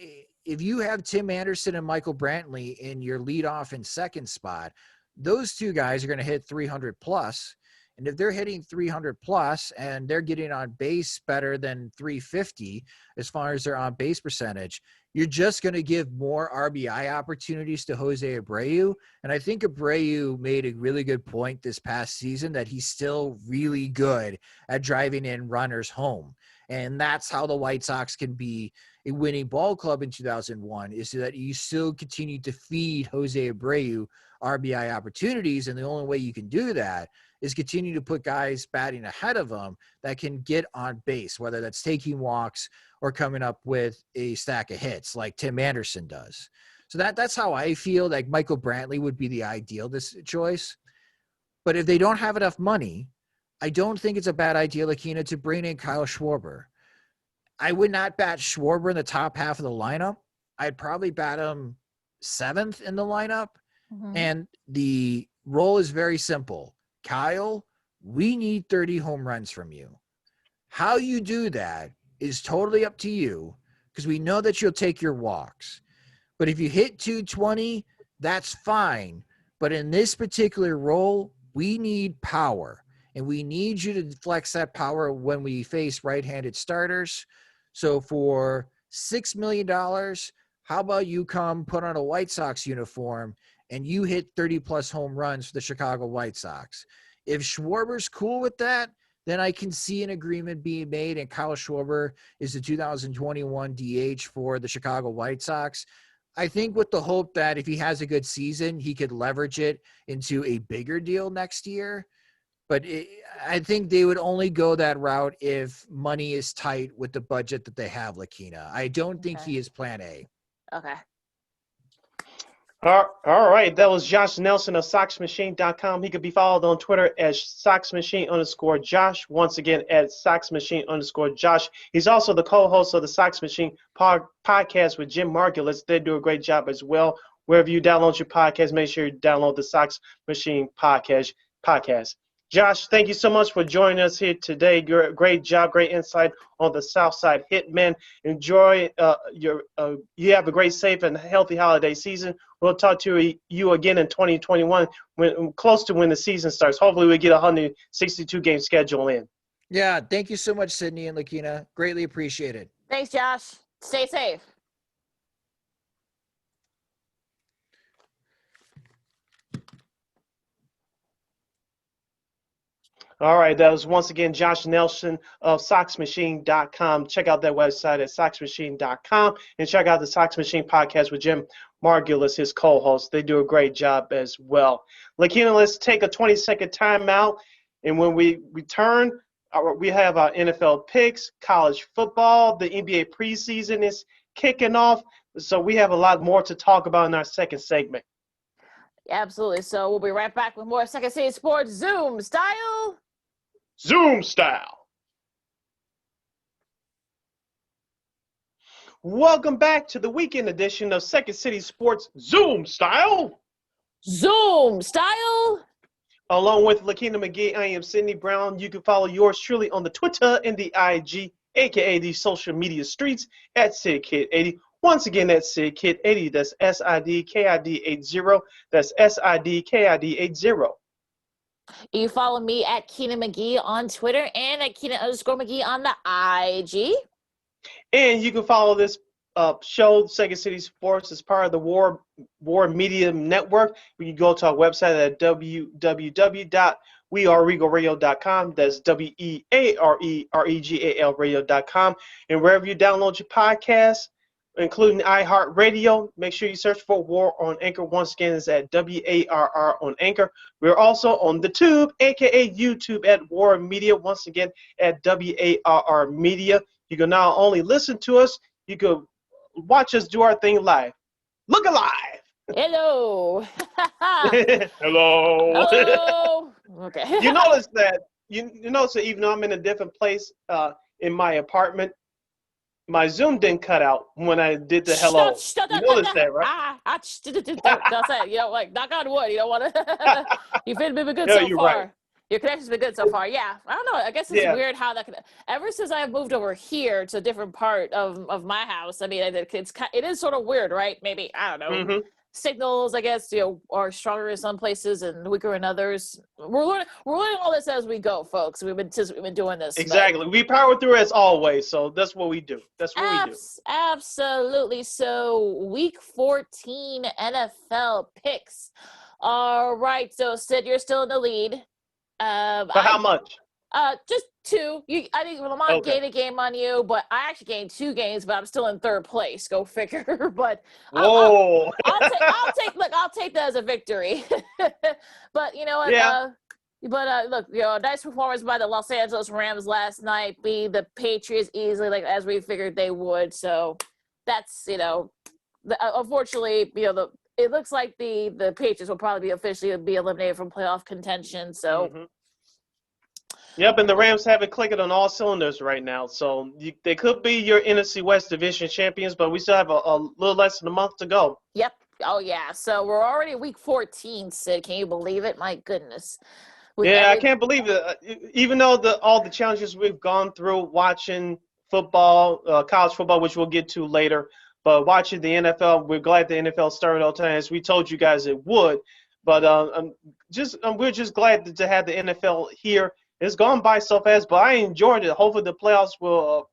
if you have Tim Anderson and Michael Brantley in your leadoff and second spot, those two guys are going to hit 300 plus. And if they're hitting 300 plus and they're getting on base better than 350 as far as their on base percentage, you're just going to give more RBI opportunities to Jose Abreu. And I think Abreu made a really good point this past season that he's still really good at driving in runners home. And that's how the White Sox can be a winning ball club in 2001, is so that you still continue to feed Jose Abreu RBI opportunities. And the only way you can do that is continue to put guys batting ahead of them that can get on base, whether that's taking walks or coming up with a stack of hits like Tim Anderson does. So that's how I feel like Michael Brantley would be the ideal choice. But if they don't have enough money, I don't think it's a bad idea, Lakina, to bring in Kyle Schwarber. I would not bat Schwarber in the top half of the lineup. I'd probably bat him 7th in the lineup. Mm-hmm. And the role is very simple. Kyle, we need 30 home runs from you. How you do that is totally up to you, because we know that you'll take your walks. But if you hit 220, that's fine. But in this particular role, we need power. And we need you to flex that power when we face right-handed starters. So for $6 million, how about you come put on a White Sox uniform and you hit 30-plus home runs for the Chicago White Sox? If Schwarber's cool with that, then I can see an agreement being made, and Kyle Schwarber is the 2021 DH for the Chicago White Sox. I think with the hope that if he has a good season, he could leverage it into a bigger deal next year. But I think they would only go that route if money is tight with the budget that they have, Lakina. I don't think he is plan A. Okay. All right. That was Josh Nelson of SoxMachine.com. He could be followed on Twitter as SoxMachine_Josh. Once again, at SoxMachine_Josh. He's also the co-host of the Sox Machine podcast with Jim Margulis. They do a great job as well. Wherever you download your podcast, make sure you download the Sox Machine podcast. Josh, thank you so much for joining us here today. Great job, great insight on the Southside Hitmen. Enjoy you have a great, safe, and healthy holiday season. We'll talk to you again in 2021, close to when the season starts. Hopefully we get a 162-game schedule in. Yeah, thank you so much, Sydney and Lakina. Greatly appreciated. Thanks, Josh. Stay safe. All right, that was once again Josh Nelson of SoxMachine.com. Check out that website at SoxMachine.com and check out the Sox Machine podcast with Jim Margulis, his co-host. They do a great job as well. Lakina, let's take a 20-second timeout, and when we return, we have our NFL picks, college football, the NBA preseason is kicking off, so we have a lot more to talk about in our second segment. Absolutely. So we'll be right back with more Second City Sports Zoom style. Zoom style. Welcome back to the weekend edition of Second City Sports Zoom style. Zoom style. Along with Lakina McGee, I am Sydney Brown. You can follow yours truly on the Twitter and the IG aka the social media streets at SidKid80. Once again, that's SidKid80. That's SIDKID80. That's SIDKID80. You follow me at Keenan McGee on Twitter and at Keenan_McGee on the IG. And you can follow this show, Second City Sports, as part of the War Media Network. You can go to our website at www.weareregalradio.com. That's WEAREREGAL radio.com. And wherever you download your podcasts, including iHeartRadio, make sure you search for War on Anchor. Once again, it's at WARR on Anchor. We're also on the Tube, aka YouTube, at War Media. Once again, at WARR Media. You can not only listen to us, you can watch us do our thing live. Look alive. Hello. Hello. Hello. Okay. You notice that even though I'm in a different place in my apartment, my Zoom didn't cut out when I did the hello. You noticed that, right? Don't say it. You know, like, knock on wood. You don't want to. You've been good so you're far. right. Your connection's been good so far. Yeah. I don't know. I guess it's weird how that can. Ever since I've moved over here to a different part of my house, I mean, it is sort of weird, right? Maybe, I don't know. Mm-hmm. Signals, I guess, are stronger in some places and weaker in others. We're learning all this as we go, folks. We've been doing this. Exactly. We power through as always, so that's what we do. That's what we do. Absolutely. So Week 14 NFL picks. All right. So Sid, you're still in the lead. For how much? Just 2. I think Lamont gained a game on you, but I actually gained 2 games, but I'm still in 3rd place. Go figure. But Whoa. I'll take that as a victory. But you know what? Yeah. Look, nice performance by the Los Angeles Rams last night. Beat the Patriots easily, like as we figured they would. So that's unfortunately, it looks like the Patriots will probably officially be eliminated from playoff contention. So. Mm-hmm. Yep, and the Rams have it clicking on all cylinders right now. So they could be your NFC West Division champions, but we still have a little less than a month to go. Yep. Oh, yeah. So we're already Week 14, Sid. Can you believe it? My goodness. I can't believe it. Even though all the challenges we've gone through watching football, college football, which we'll get to later, but watching the NFL, we're glad the NFL started on time, as we told you guys it would. But we're just glad to have the NFL here. It's gone by so fast, but I enjoyed it. Hopefully the playoffs will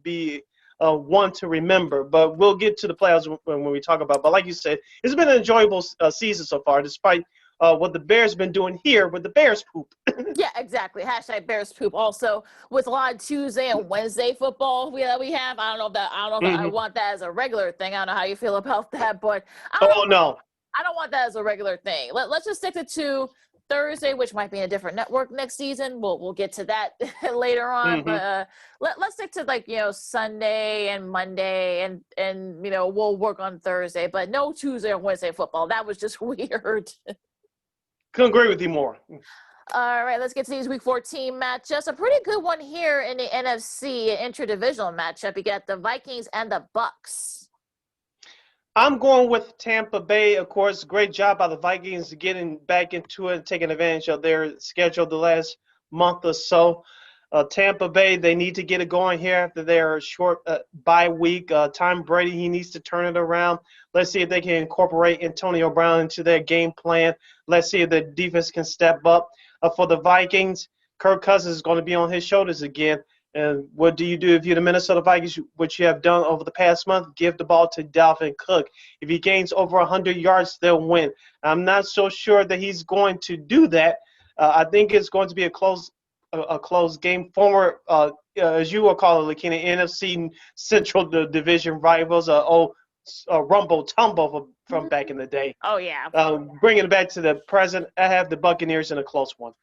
be one to remember. But we'll get to the playoffs when we talk about it. But like you said, it's been an enjoyable season so far, despite what the Bears been doing here with the Bears poop. Yeah, exactly. #Bears poop. Also, with a lot of Tuesday and Wednesday football we have, I don't know if I want that as a regular thing. I don't know how you feel about that, but I don't want that as a regular thing. Let's just stick to Thursday, which might be a different network next season. We'll get to that later on. Mm-hmm. But let's stick to Sunday and Monday, and we'll work on Thursday. But no Tuesday or Wednesday football. That was just weird. Couldn't agree with you more. All right, let's get to these Week 14 matchups. A pretty good one here in the NFC interdivisional matchup. You got the Vikings and the Bucks. I'm going with Tampa Bay. Of course, great job by the Vikings getting back into it and taking advantage of their schedule the last month or so. Tampa Bay, they need to get it going here after their short bye week. Tom Brady, he needs to turn it around. Let's see if they can incorporate Antonio Brown into their game plan. Let's see if the defense can step up. For the Vikings, Kirk Cousins is going to be on his shoulders again. And what do you do if you're the Minnesota Vikings, which you have done over the past month? Give the ball to Dalvin Cook. If he gains over 100 yards, they'll win. I'm not so sure that he's going to do that. I think it's going to be a close game. Former, as you will call it, Lakina, NFC Central Division rivals, rumble tumble from back in the day. Oh, yeah. Bringing it back to the present, I have the Buccaneers in a close one.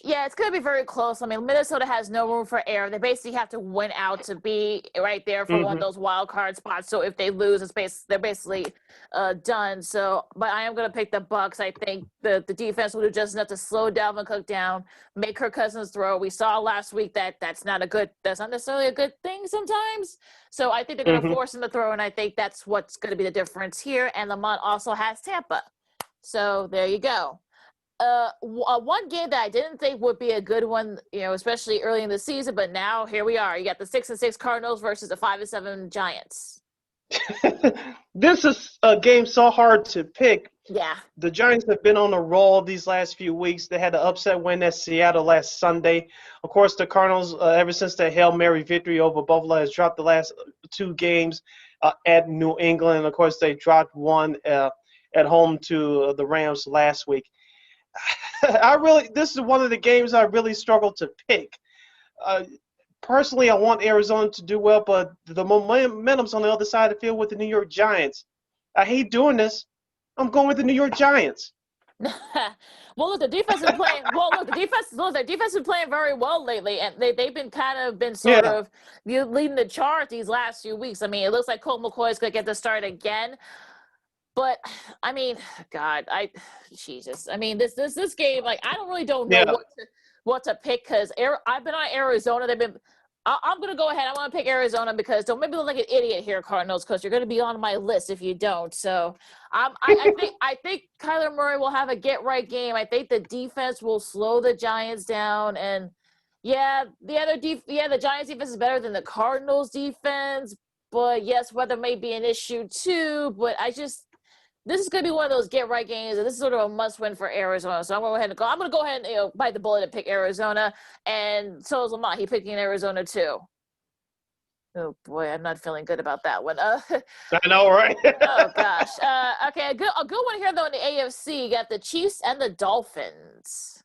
Yeah, it's going to be very close. I mean, Minnesota has no room for error. They basically have to win out to be right there for one of those wild card spots. So if they lose, they're basically done. So, but I am going to pick the Bucs. I think the defense will do just enough to slow Dalvin Cook down, make Kirk Cousins throw. We saw last week that's not necessarily a good thing sometimes. So I think they're going to force him to throw, and I think that's what's going to be the difference here. And Lamont also has Tampa. So there you go. one game that I didn't think would be a good one, especially early in the season, but now here we are. You got the 6-6 Cardinals versus the 5-7 Giants. This is a game so hard to pick. Yeah. The Giants have been on a roll these last few weeks. They had an upset win at Seattle last Sunday. Of course, the Cardinals, ever since the Hail Mary victory over Buffalo, has dropped the last 2 games at New England. Of course, they dropped one at home to the Rams last week. This is one of the games I really struggle to pick. Personally, I want Arizona to do well, but the momentum's on the other side of the field with the New York Giants. I hate doing this. I'm going with the New York Giants. Well, look, the defense is playing. Their defense is playing very well lately, and they've been sort of leading the charge these last few weeks. I mean, it looks like Colt McCoy's gonna get the start again. But I mean, God, Jesus. I mean, this game, like, I don't know what to pick because I've been on Arizona. I'm gonna go ahead. I'm gonna pick Arizona because don't make me look like an idiot here, Cardinals, because you're gonna be on my list if you don't. So I think Kyler Murray will have a get right game. I think the defense will slow the Giants down, and the Giants defense is better than the Cardinals defense. But yes, weather may be an issue too. But this is going to be one of those get-right games, and this is sort of a must-win for Arizona. So I'm going to go ahead and bite the bullet and pick Arizona, and so is Lamont. He's picking Arizona too. Oh boy, I'm not feeling good about that one. I know, right? Oh gosh. Okay, a good one here though in the AFC. You got the Chiefs and the Dolphins.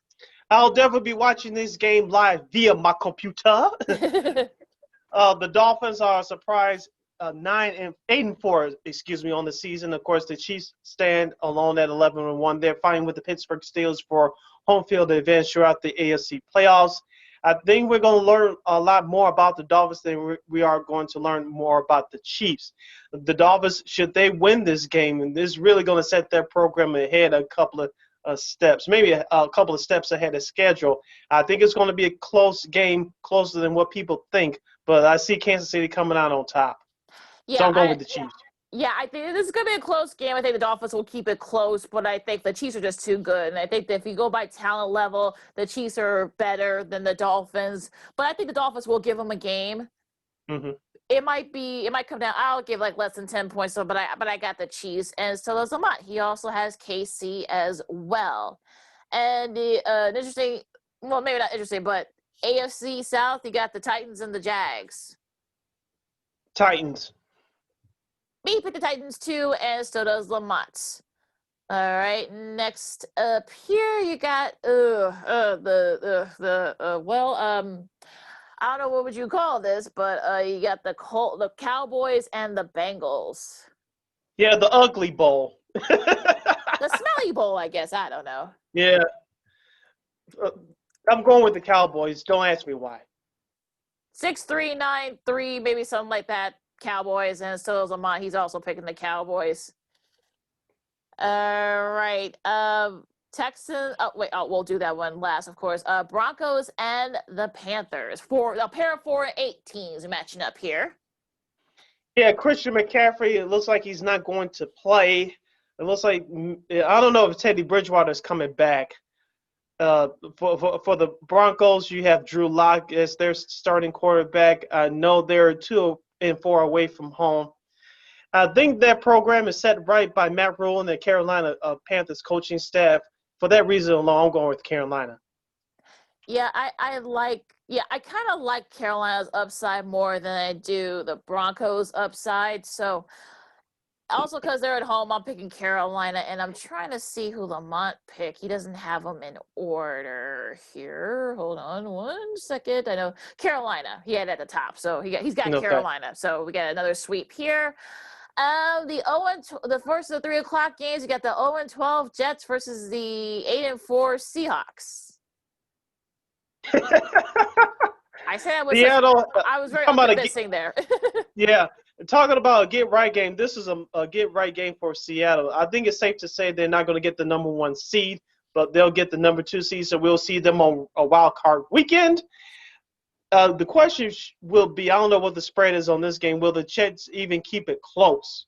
I'll definitely be watching this game live via my computer. The Dolphins are a surprise 8-4, on the season. Of course, the Chiefs stand alone at 11-1. They're fighting with the Pittsburgh Steelers for home field advantage throughout the AFC playoffs. I think we're going to learn a lot more about the Dolphins than we are going to learn more about the Chiefs. The Dolphins, should they win this game, and this is really going to set their program ahead a couple of steps, maybe a couple of steps ahead of schedule. I think it's going to be a close game, closer than what people think, but I see Kansas City coming out on top. Yeah, so I'm going with the Chiefs. Yeah, I think this is going to be a close game. I think the Dolphins will keep it close, but I think the Chiefs are just too good. And I think that if you go by talent level, the Chiefs are better than the Dolphins. But I think the Dolphins will give them a game. Mm-hmm. It might come down. I'll give like less than 10 points, but I got the Chiefs, and so does Lamont. He also has KC as well. And interesting, well, maybe not interesting, but AFC South, you got the Titans and the Jags. Titans. Me pick the Titans too, and so does Lamont. All right, next up here you got I don't know what would you call this, but you got the Cowboys and the Bengals. Yeah, the ugly bowl. The smelly bowl, I guess. I don't know. Yeah. I'm going with the Cowboys. Don't ask me why. 6-3, 9-3, maybe something like that. Cowboys, and so is Lamont. He's also picking the Cowboys. All right. Texans. We'll do that one last, of course. Broncos and the Panthers. A pair of 4-8 teams matching up here. Yeah, Christian McCaffrey, it looks like he's not going to play. It looks like, I don't know if Teddy Bridgewater is coming back. For the Broncos, you have Drew Lock as their starting quarterback. I know they're 2-4 away from home. I think that program is set right by Matt Rule and the Carolina Panthers coaching staff. For that reason alone, I'm going with Carolina. Yeah, I kind of like Carolina's upside more than I do the Broncos' upside. So also because they're at home, I'm picking Carolina, and I'm trying to see who Lamont picked. He doesn't have them in order here. Hold on one second. I know Carolina. He had at the top, so he's got Carolina. So we got another sweep here. The first of the 3 o'clock games, you got the 0-12 Jets versus the 8-4 Seahawks. I said I was very convincing there. Yeah, talking about a get-right game, this is a get-right game for Seattle. I think it's safe to say they're not going to get the number 1 seed, but they'll get the number 2 seed, so we'll see them on a wild card weekend. The question will be, I don't know what the spread is on this game. Will the Jets even keep it close?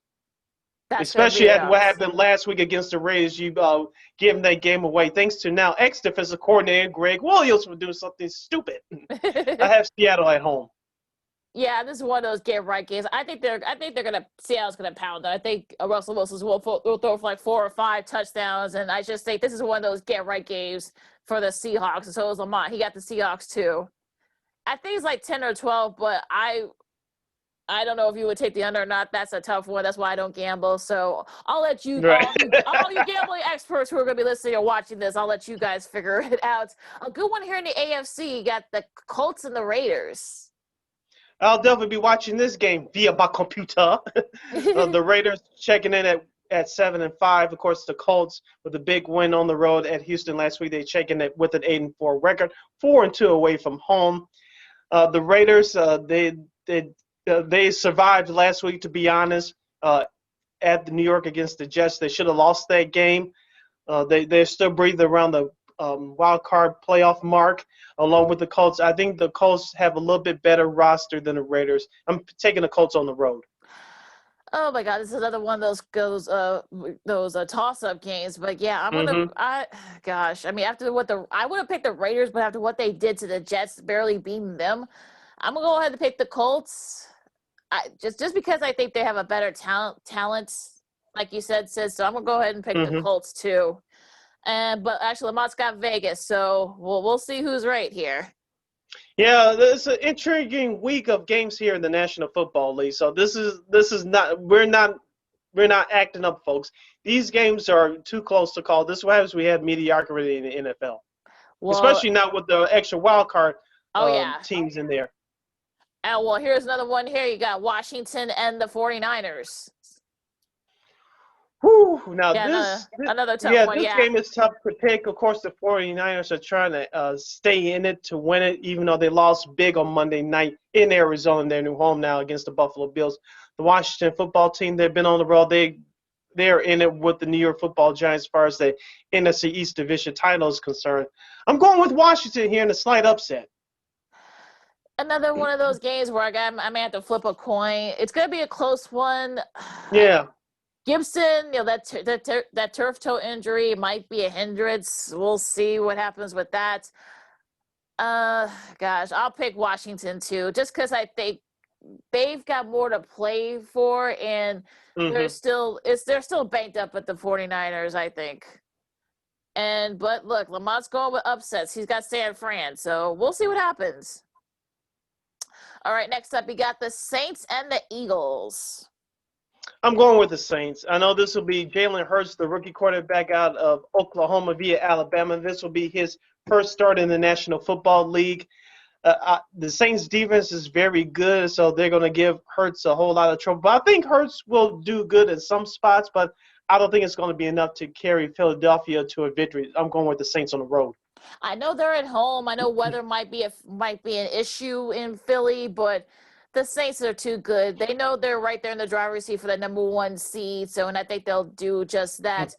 That's going to Especially be at what nuts. happened last week against the Raiders, you giving that game away. Thanks to now ex-defensive coordinator Greg Williams for doing something stupid. I have Seattle at home. Yeah, this is one of those get right games. I think they're gonna Seattle's gonna pound them. I think Russell Wilson will throw for like 4 or 5 touchdowns, and I just think this is one of those get right games for the Seahawks. And so is Lamont. He got the Seahawks too. I think it's like 10 or 12, but I don't know if you would take the under or not. That's a tough one. That's why I don't gamble. So I'll let you, Right. all you gambling experts who are going to be listening or watching this, I'll let you guys figure it out. A good one here in the AFC. You got the Colts and the Raiders. I'll definitely be watching this game via my computer. The Raiders checking in at 7-5. Of course, the Colts with a big win on the road at Houston last week. They checking it with an 8-4 record, 4-2 away from home. The Raiders, they survived last week, to be honest, at the New York against the Jets. They should have lost that game. They're still breathing around the wild card playoff mark, along with the Colts. I think the Colts have a little bit better roster than the Raiders. I'm taking the Colts on the road. Oh my God, this is another one of those toss-up games. But yeah, gosh, I mean, I would have picked the Raiders, but after what they did to the Jets, barely beating them, I'm gonna go ahead and pick the Colts. Just because I think they have a better talent, like you said, Sid. So I'm gonna go ahead and pick the Colts too. But actually, Lamont's got Vegas, so we'll see who's right here. Yeah, it's an intriguing week of games here in the National Football League. So this is not we're not acting up, folks. These games are too close to call. This is what happens. We have mediocrity in the NFL, especially not with the extra wild card teams in there. And well, here's another one here. You got Washington and the 49ers. Whew. Now, another tough one. This game is tough to pick. Of course, the 49ers are trying to stay in it to win it, even though they lost big on Monday night in Arizona, their new home now, against the Buffalo Bills. The Washington football team, they've been on the road. They're in it with the New York Football Giants as far as the NFC East Division title is concerned. I'm going with Washington here in a slight upset. Another one of those games where I may have to flip a coin. It's going to be a close one. Yeah. Gibson, that turf toe injury might be a hindrance. We'll see what happens with that. Gosh, I'll pick Washington too, just because I think they've got more to play for, and they're still banked up at the 49ers, I think. But look, Lamont's going with upsets. He's got San Fran, so we'll see what happens. All right, next up, you got the Saints and the Eagles. I'm going with the Saints. I know this will be Jalen Hurts, the rookie quarterback out of Oklahoma via Alabama. This will be his first start in the National Football League. The Saints' defense is very good, so they're going to give Hurts a whole lot of trouble. But I think Hurts will do good in some spots, but I don't think it's going to be enough to carry Philadelphia to a victory. I'm going with the Saints on the road. I know they're at home. I know weather might be an issue in Philly, but the Saints are too good. They know they're right there in the driver's seat for the #1 seed, and I think they'll do just that.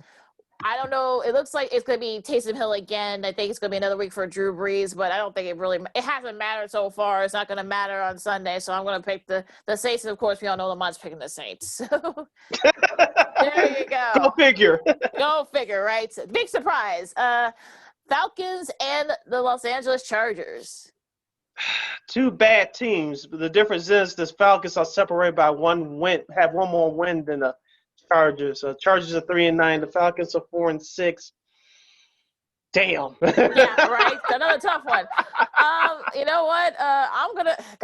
I don't know. It looks like it's going to be Taysom Hill again. I think it's going to be another week for Drew Brees, but I don't think it hasn't mattered so far. It's not going to matter on Sunday, so I'm going to pick the Saints. And of course, we all know Lamont's picking the Saints. So there you go. Go figure. Go figure, right? Big surprise. Falcons and the Los Angeles Chargers. Two bad teams. But the difference is the Falcons are separated by one win, have one more win than the Chargers. Chargers are 3-9. The Falcons are 4-6. Damn. Yeah, right. Another tough one. You know what? I'll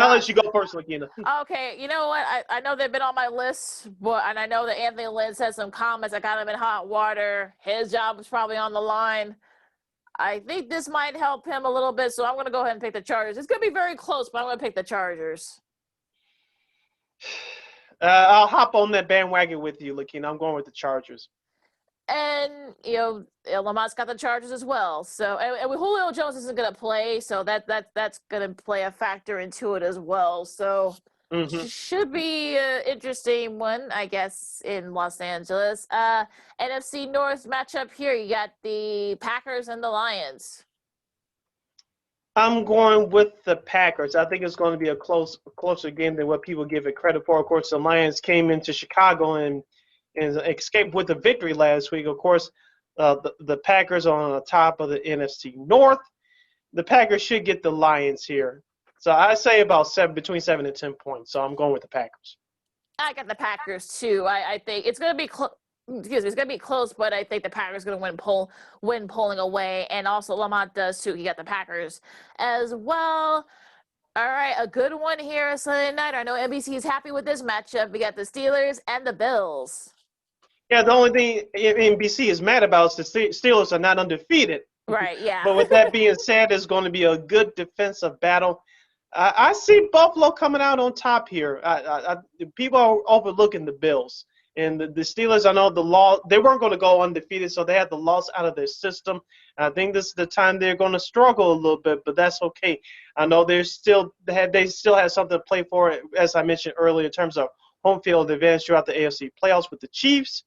let you go first, Lakina. Okay. You know what? I know they've been on my list, and I know that Anthony Lynn said some comments that got him in hot water. His job was probably on the line. I think this might help him a little bit, so I'm going to go ahead and pick the Chargers. It's going to be very close, but I'm going to pick the Chargers. I'll hop on that bandwagon with you, Lakina. I'm going with the Chargers. And, Lamont's got the Chargers as well. So, and Julio Jones isn't going to play, so that's going to play a factor into it as well. So, should be an interesting one, I guess, in Los Angeles. NFC North matchup here. You got the Packers and the Lions. I'm going with the Packers. I think it's going to be a closer game than what people give it credit for. Of course, the Lions came into Chicago and and escaped with a victory last week. Of course, the Packers are on the top of the NFC North. The Packers should get the Lions here. So I say about between 7 and 10 points. So I'm going with the Packers. I got the Packers too. I think it's going to be Excuse me, it's going to be close, but I think the Packers are going to win pulling away. And also Lamont does too. He got the Packers as well. All right, a good one here Sunday night. I know NBC is happy with this matchup. We got the Steelers and the Bills. Yeah, the only thing NBC is mad about is the Steelers are not undefeated. Right, yeah. But with that being said, it's going to be a good defensive battle. I see Buffalo coming out on top here. People are overlooking the Bills. And the Steelers, I know they weren't going to go undefeated, so they had the loss out of their system. And I think this is the time they're going to struggle a little bit, but that's okay. I know they still have something to play for, as I mentioned earlier, in terms of home field advantage throughout the AFC playoffs with the Chiefs.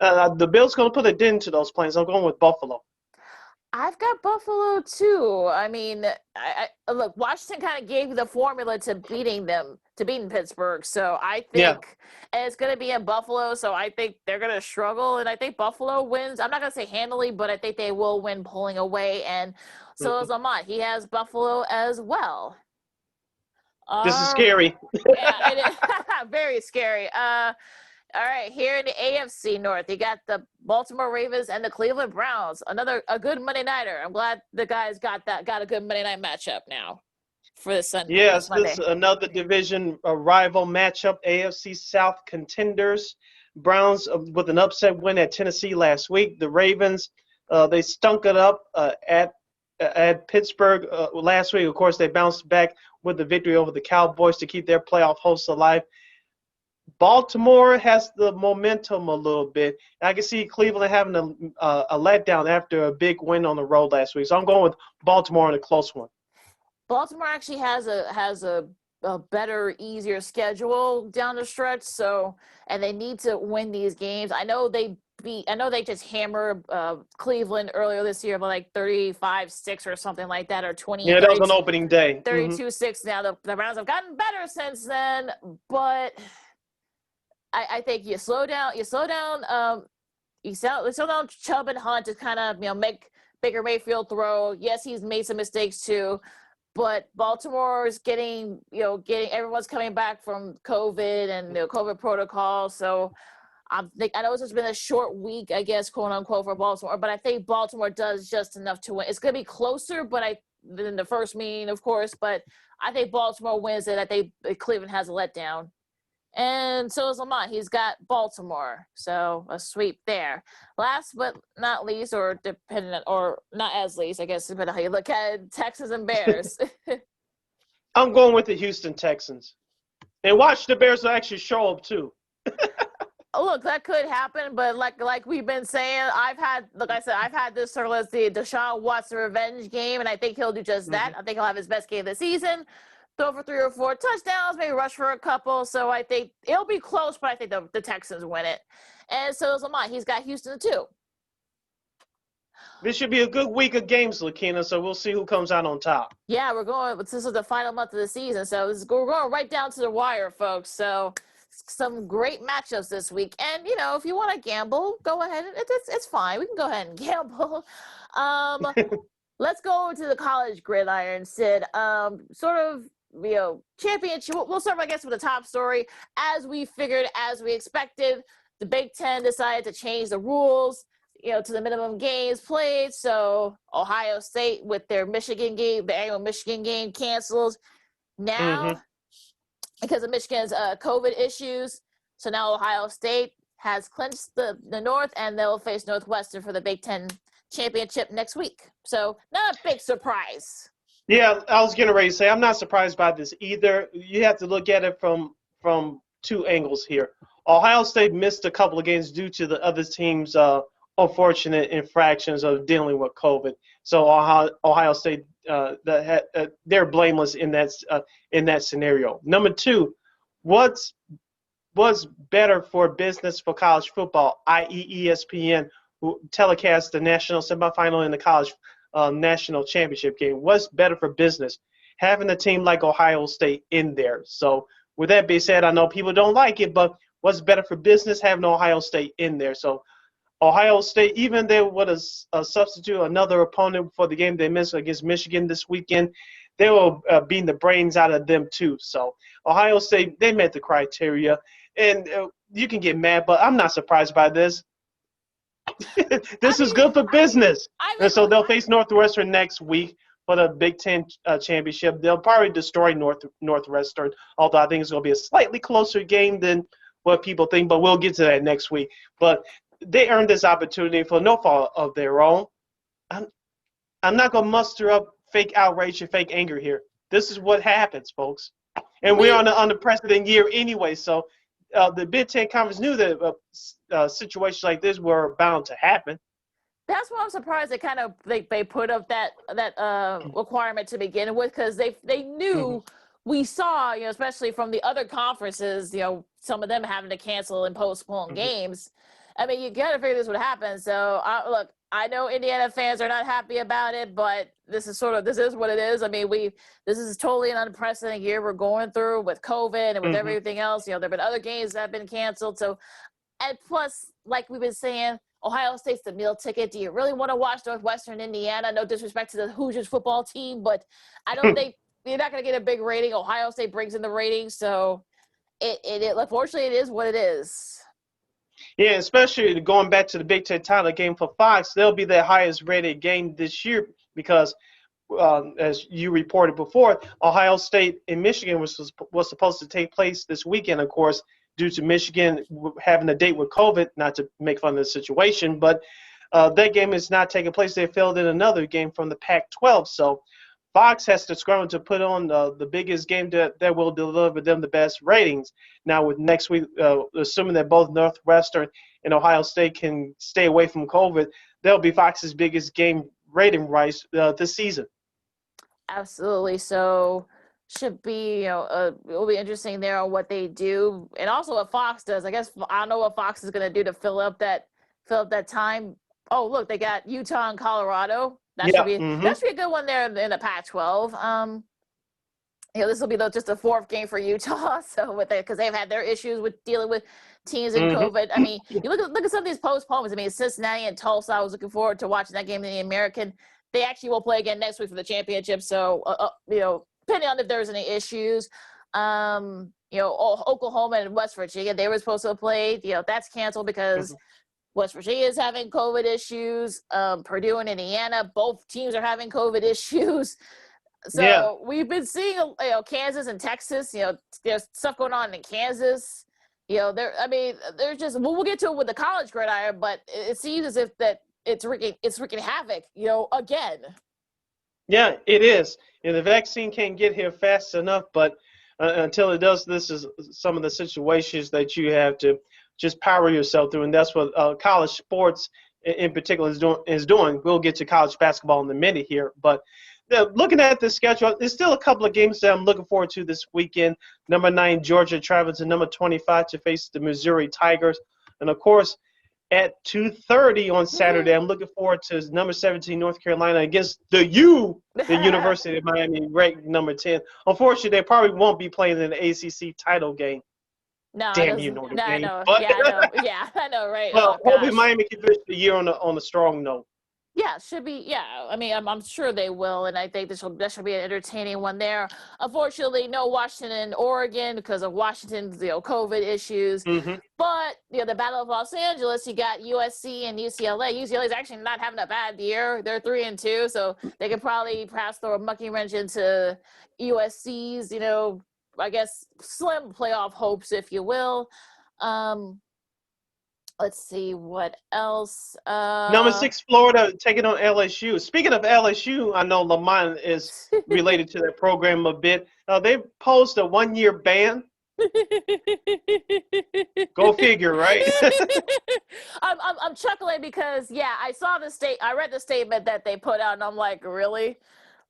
The Bills going to put a dent into those plans. I'm going with Buffalo. I've got Buffalo too. I mean, look, Washington kind of gave you the formula to beating Pittsburgh. So I think it's going to be in Buffalo. So I think they're going to struggle, and I think Buffalo wins. I'm not going to say handily, but I think they will win pulling away. And so is Lamont. He has Buffalo as well. This is scary. Yeah, it is very scary. All right, here in the AFC North, you got the Baltimore Ravens and the Cleveland Browns. A good Monday nighter. I'm glad the guys got a good Monday night matchup now for this Sunday. Yes, this is another division rival matchup. AFC South contenders. Browns with an upset win at Tennessee last week. The Ravens, they stunk it up at Pittsburgh last week. Of course, they bounced back with the victory over the Cowboys to keep their playoff hopes alive. Baltimore has the momentum a little bit. I can see Cleveland having a letdown after a big win on the road last week. So I'm going with Baltimore in a close one. Baltimore actually has a better, easier schedule down the stretch. So, and they need to win these games. I know they just hammered Cleveland earlier this year by like 35-6 or something like that, or 20. Yeah, that was on opening day. 32-6. Now the Browns have gotten better since then, but I think you slow down Chubb and Hunt to kind of, make Baker Mayfield throw. Yes, he's made some mistakes too, but Baltimore is getting everyone's coming back from COVID and COVID protocol. So I know it's just been a short week, I guess, quote unquote, for Baltimore, but I think Baltimore does just enough to win. It's going to be closer, than the first meeting, of course, but I think Baltimore wins it. I think Cleveland has a letdown. And so is Lamont. He's got Baltimore. So a sweep there. Last but not least, or not as least, I guess, depending on how you look at it, Texans and Bears. I'm going with the Houston Texans. And watch the Bears will actually show up too. Look, that could happen, but like we've been saying, I've had this sort of as the Deshaun Watson revenge game, and I think he'll do just that. I think he'll have his best game of the season. Throw for 3 or 4 touchdowns, maybe rush for a couple. So I think it'll be close, but I think the Texans win it. And so is Lamont. He's got Houston too. This should be a good week of games, Lakina, so we'll see who comes out on top. Yeah, this is the final month of the season, so we're going right down to the wire, folks. So some great matchups this week. And, if you want to gamble, go ahead. It's fine. We can go ahead and gamble. Let's go to the college gridiron, Sid. Championship. We'll start, I guess, with the top story. As we expected, the Big Ten decided to change the rules, to the minimum games played. So Ohio State with their Michigan game, the annual Michigan game, cancels now because of Michigan's COVID issues. So now Ohio State has clinched the North, and they'll face Northwestern for the Big Ten championship next week. So not a big surprise. Yeah, I was getting ready to say I'm not surprised by this either. You have to look at it from 2 angles here. Ohio State missed a couple of games due to the other team's unfortunate infractions of dealing with COVID. So Ohio State they're blameless in that scenario. Number 2, what's better for business for college football, i.e. ESPN, who telecast the national semifinal and the college national championship game? What's better for business? Having a team like Ohio State in there. So with that being said, I know people don't like it, but what's better for business having Ohio State in there. So Ohio State, even they would substitute another opponent for the game they missed against Michigan this weekend, they will beat the brains out of them too. So Ohio State, they met the criteria, and you can get mad, but I'm not surprised by this. This is good for business. And so they'll face Northwestern next week for the Big Ten championship. They'll probably destroy Northwestern, although I think it's going to be a slightly closer game than what people think, but we'll get to that next week. But they earned this opportunity for no fault of their own. I'm not going to muster up fake outrage and fake anger here. This is what happens, folks. And we're on an unprecedented year anyway, so the Big Ten Conference knew that situations like this were bound to happen. That's why I'm surprised they put up that requirement to begin with, because they knew we saw, especially from the other conferences, some of them having to cancel and postpone games. I mean, you got to figure this would happen. So look, I know Indiana fans are not happy about it, but this is what it is. I mean, this is totally an unprecedented year we're going through with COVID and with everything else. There have been other games that have been canceled. So, and plus, like we've been saying, Ohio State's the meal ticket. Do you really want to watch Northwestern Indiana? No disrespect to the Hoosiers football team, but I don't think you're not going to get a big rating. Ohio State brings in the ratings, so it unfortunately it is what it is. Yeah, especially going back to the Big Ten title game for Fox, they'll be their highest rated game this year because, as you reported before, Ohio State and Michigan was supposed to take place this weekend, of course, due to Michigan having a date with COVID, not to make fun of the situation, but that game is not taking place. They failed in another game from the Pac-12, so Fox has to scramble to put on the biggest game that will deliver them the best ratings. Now, with next week, assuming that both Northwestern and Ohio State can stay away from COVID, that'll be Fox's biggest game rating rise this season. Absolutely. So should be, it'll be interesting there on what they do, and also what Fox does. I guess I don't know what Fox is going to do to fill up that time. Oh, look, they got Utah and Colorado. That should be a good one there in the Pac-12. This will be just the fourth game for Utah. So because they've had their issues with dealing with teams in COVID. I mean, you look at some of these postponements. I mean, Cincinnati and Tulsa. I was looking forward to watching that game in the American. They actually will play again next week for the championship. So depending on if there's any issues, Oklahoma and West Virginia, they were supposed to play. That's canceled because West Virginia is having COVID issues. Purdue and Indiana, both teams are having COVID issues. So we've been seeing, Kansas and Texas. There's stuff going on in Kansas. There's just we'll get to it with the college gridiron, but it seems as if that it's wreaking havoc. Again. Yeah, it is. The vaccine can't get here fast enough, but until it does, this is some of the situations that you have to just power yourself through, and that's what college sports in particular is doing. We'll get to college basketball in a minute here, but looking at the schedule, there's still a couple of games that I'm looking forward to this weekend. Number 9, Georgia travels to number 25 to face the Missouri Tigers, and of course, at 2:30 on Saturday, I'm looking forward to number 17 North Carolina against the University of Miami, ranked number 10. Unfortunately, they probably won't be playing in the ACC title game. No, damn you, Notre Dame. I know. I know, right? Well, hopefully Miami can finish the year on a strong note. Yeah, should be. Yeah, I mean, I'm sure they will, and I think that should be an entertaining one there. Unfortunately, no Washington and Oregon because of Washington's COVID issues. But the Battle of Los Angeles, you got USC and UCLA. UCLA is actually not having a bad year. They're 3-2, so they could probably perhaps throw a monkey wrench into USC's, I guess slim playoff hopes, if you will. Let's see what else. Number 6, Florida taking on LSU. Speaking of LSU, I know Lamont is related to that program a bit. They posed a 1-year ban. Go figure, right? I'm chuckling because I read the statement that they put out, and I'm like, really?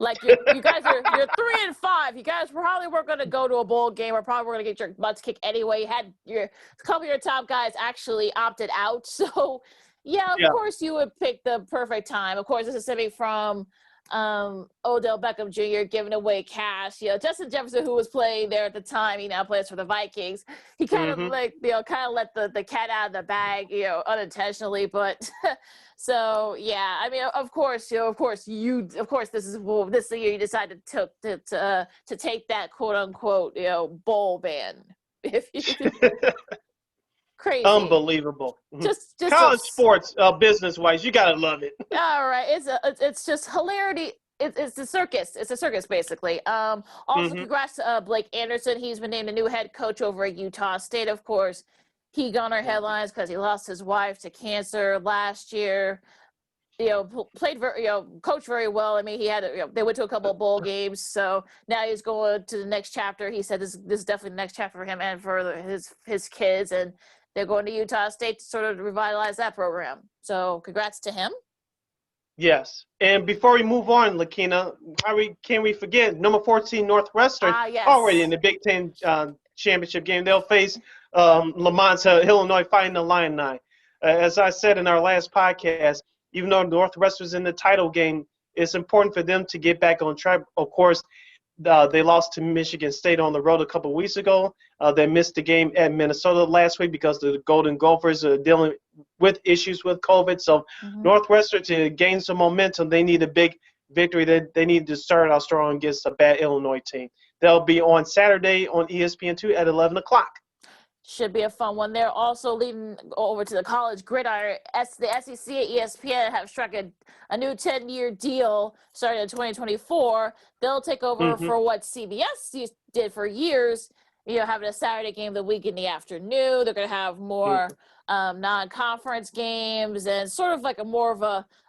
Like you guys you're 3-5. You guys probably weren't going to go to a bowl game, or probably were going to get your butts kicked anyway. You had a couple of your top guys actually opted out, so of course you would pick the perfect time. Of course, this is stemming from Odell Beckham Jr. giving away cash. Justin Jefferson, who was playing there at the time, he now plays for the Vikings. He kind of let the cat out of the bag, unintentionally. But so yeah, I mean, of course, this is the year you decided to take that quote unquote bowl ban. If you crazy, unbelievable. just College sports, business wise, you gotta love it. All right, it's just hilarity. It's a circus. It's a circus, basically. Also, congrats to Blake Anderson. He's been named a new head coach over at Utah State. Of course, he garnered headlines because he lost his wife to cancer last year. Played very, coached very well. I mean, he had, they went to a couple of bowl games. So now he's going to the next chapter. He said this is definitely the next chapter for him and for his kids. And they're going to Utah State to sort of revitalize that program. So congrats to him. Yes. And before we move on, Lakina, can we forget number 14 Northwestern, yes. already in the Big Ten championship game. They'll face Lamont, Illinois, fighting the Illini. As I said in our last podcast, even though Northwestern's in the title game, it's important for them to get back on track. Of course, they lost to Michigan State on the road a couple of weeks ago. They missed the game at Minnesota last week because the Golden Gophers are dealing with issues with COVID. So Northwestern, to gain some momentum, they need a big victory. They need to start out strong against a bad Illinois team. They'll be on Saturday on ESPN2 at 11 o'clock. Should be a fun one. They're also leading over to the college gridiron. The SEC at ESPN have struck a new 10-year deal starting in 2024. They'll take over for what CBS did for years, having a Saturday game the week in the afternoon. They're going to have more non-conference games and sort of like more of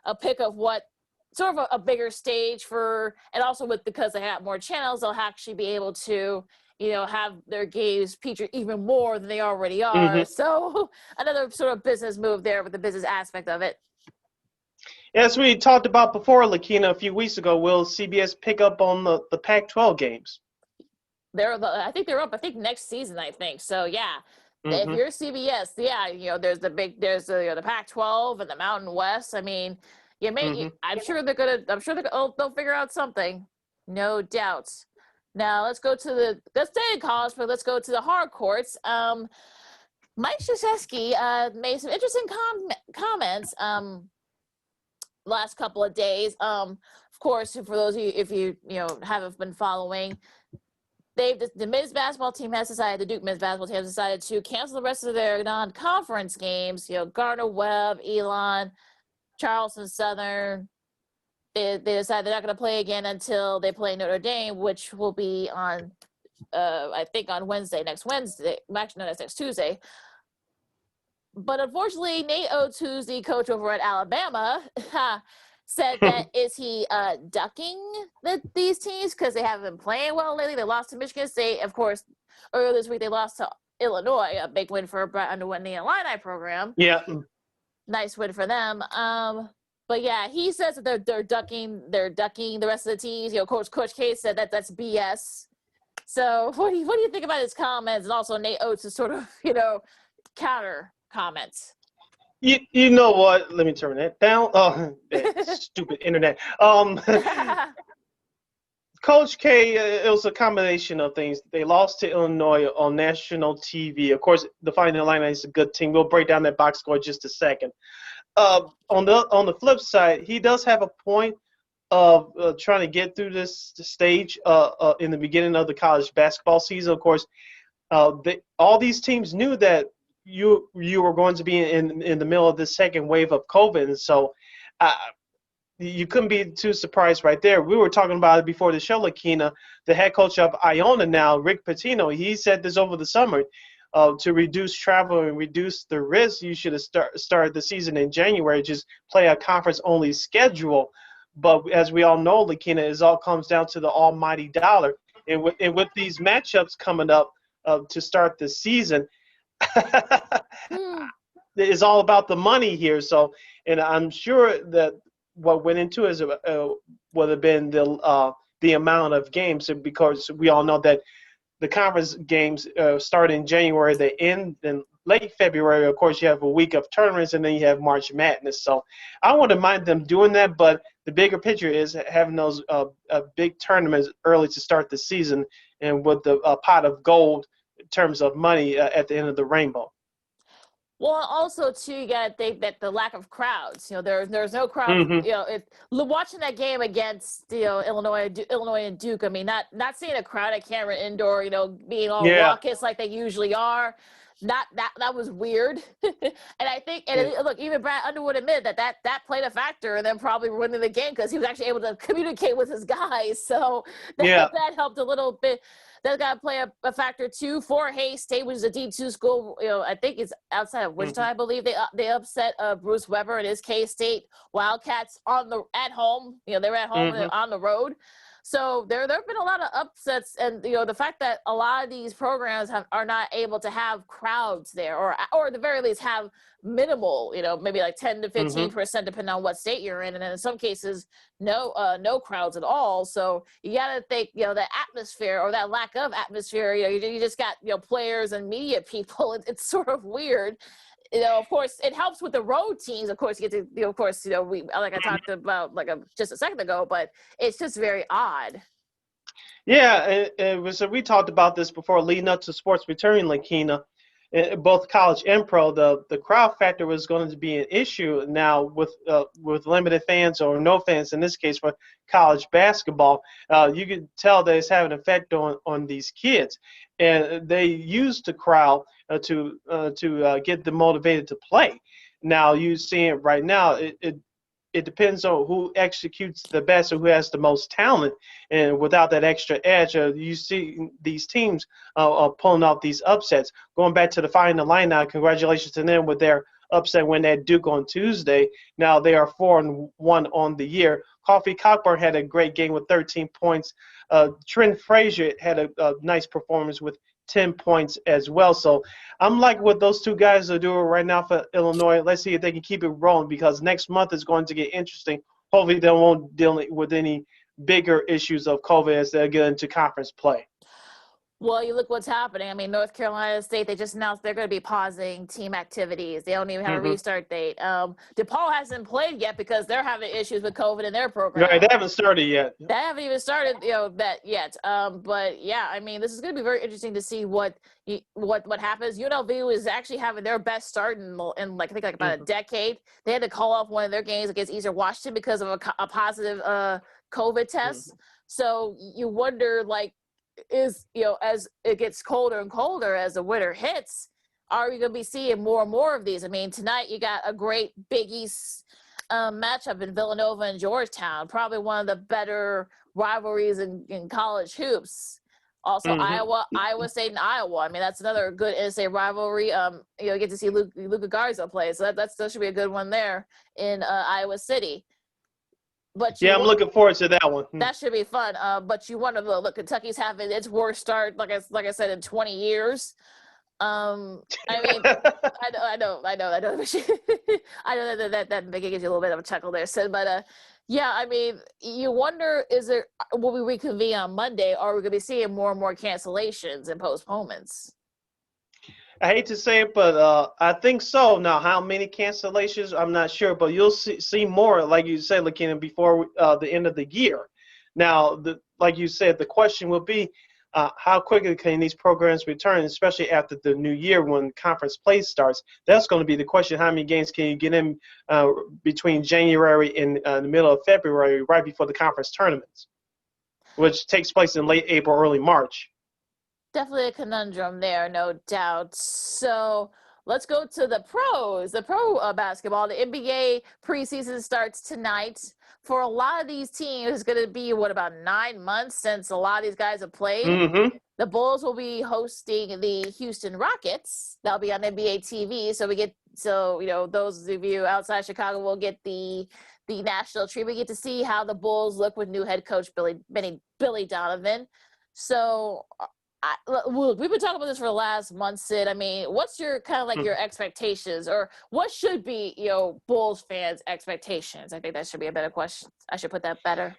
a pick of what sort of a bigger stage for, and also because they have more channels, they'll actually be able to have their games featured even more than they already are. So another sort of business move there with the business aspect of it. As we talked about before, Lakina, a few weeks ago, will CBS pick up on the Pac-12 games? I think they're up. I think next season. I think so. Yeah. If you're CBS, there's the Pac-12 and the Mountain West. I mean, I'm sure they'll figure out something. No doubts. Now let's stay in college, but let's go to the hard courts. Mike Krzyzewski made some interesting comments last couple of days. Of course, for those of you, if you haven't been following, the men's basketball team has decided, the Duke men's basketball team has decided to cancel the rest of their non-conference games. Gardner-Webb, Elon, Charleston Southern. They decided they're not going to play again until they play Notre Dame, which will be on, I think, on next Wednesday. Actually, no, that's next Tuesday. But unfortunately, Nate Oates, the coach over at Alabama, said that is he ducking these teams because they haven't been playing well lately. They lost to Michigan State. Of course, earlier this week they lost to Illinois, a big win for Brett Underwood and the Illini program. Yeah. Nice win for them. But yeah, he says that they're ducking the rest of the teams. Coach K said that's BS. So what do you think about his comments and also Nate Oates' sort of counter comments? You know what? Let me turn that down. Oh, stupid internet. Coach K, it was a combination of things. They lost to Illinois on national TV. Of course, the Fighting Illini is a good team. We'll break down that box score in just a second. On the flip side, he does have a point of trying to get through this stage in the beginning of the college basketball season. Of course, all these teams knew that you were going to be in the middle of this second wave of COVID, and so you couldn't be too surprised right there. We were talking about it before the show, Lakina. The head coach of Iona now, Rick Pitino, he said this over the summer. To reduce travel and reduce the risk, you should have started the season in January, just play a conference-only schedule. But as we all know, Lakina, it all comes down to the almighty dollar. And with these matchups coming up to start the season, it's all about the money here. So, and I'm sure that what went into it would have been the amount of games, because we all know that the conference games start in January, they end in late February, of course, you have a week of tournaments, and then you have March Madness. So I wouldn't mind them doing that, but the bigger picture is having those big tournaments early to start the season, and with the pot of gold in terms of money at the end of the rainbow. Well, also too, you got to think that the lack of crowds. There's no crowd. Mm-hmm. Watching that game against Illinois and Duke. I mean, not seeing a crowd at Cameron Indoor. Being all Yeah. raucous like they usually are. Not that was weird. And I think, look, even Brad Underwood admitted that played a factor in them probably winning the game because he was actually able to communicate with his guys. So that helped a little bit. That's got to play a factor too. For Hays State, which is a D2 school, I think it's outside of Wichita. I believe they upset Bruce Weber and his K-State Wildcats at home. They were at home and on the road. So there have been a lot of upsets, and the fact that a lot of these programs are not able to have crowds there, or at the very least have minimal, maybe like 10 to 15%, depending on what state you're in, and then in some cases no crowds at all. So you got to think, the atmosphere or that lack of atmosphere. You just got players and media people. It's sort of weird. Of course, it helps with the road teams. Of course, you get to, we like I talked about just a second ago, but it's just very odd. Yeah, we talked about this before leading up to sports returning, Lakina. Both college and pro, the crowd factor was going to be an issue now with limited fans or no fans in this case for college basketball. You can tell that it's having an effect on these kids, and they use the crowd to get them motivated to play. Now you see it right now. It depends on who executes the best or who has the most talent. And without that extra edge, you see these teams pulling off these upsets. Going back to the final line now, congratulations to them with their upset win at Duke on Tuesday. Now they are 4-1 on the year. Coffee Cockburn had a great game with 13 points. Trent Frazier had a nice performance with 10 points as well. So I'm like what those two guys are doing right now for Illinois. Let's see if they can keep it rolling, because next month is going to get interesting. Hopefully they won't deal with any bigger issues of COVID as they get into conference play. Well, you look what's happening. I mean, North Carolina State, they just announced they're going to be pausing team activities. They don't even have a restart date. DePaul hasn't played yet because they're having issues with COVID in their program. Right, they haven't started yet. They haven't even started, that yet. But yeah, I mean, this is going to be very interesting to see what happens. UNLV is actually having their best start in I think about a decade. They had to call off one of their games against Eastern Washington because of a positive COVID test. So you wonder, as it gets colder and colder as the winter hits, are we going to be seeing more and more of these? I mean, tonight you got a great Big East matchup in Villanova and Georgetown, probably one of the better rivalries in college hoops. Also, Iowa State and Iowa. I mean, that's another good NCAA rivalry. You get to see Luka Garza play, so that should be a good one there in Iowa City. But I'm looking forward to that one. That should be fun. But you wonder, look, Kentucky's having its worst start, like I said, in 20 years. I mean, I know. I know that gives you a little bit of a chuckle there, Sid. But yeah, I mean, you wonder, will we reconvene on Monday, or are we going to be seeing more and more cancellations and postponements? I hate to say it, but I think so. Now, how many cancellations, I'm not sure, but you'll see more, like you said, Lakina, before the end of the year. Now, like you said, the question will be, how quickly can these programs return, especially after the new year when conference play starts? That's going to be the question. How many games can you get in between January and the middle of February, right before the conference tournaments, which takes place in late April, early March? Definitely a conundrum there, no doubt. So let's go to the pros. The pro basketball, the NBA preseason starts tonight. For a lot of these teams, it's going to be, about 9 months since a lot of these guys have played. The Bulls will be hosting the Houston Rockets. That'll be on NBA TV. So those of you outside Chicago will get the national treat. We get to see how the Bulls look with new head coach Billy Donovan. So we've been talking about this for the last month, Sid. I mean, what's your your expectations, or what should be Bulls fans' expectations? I think that should be a better question. I should put that better.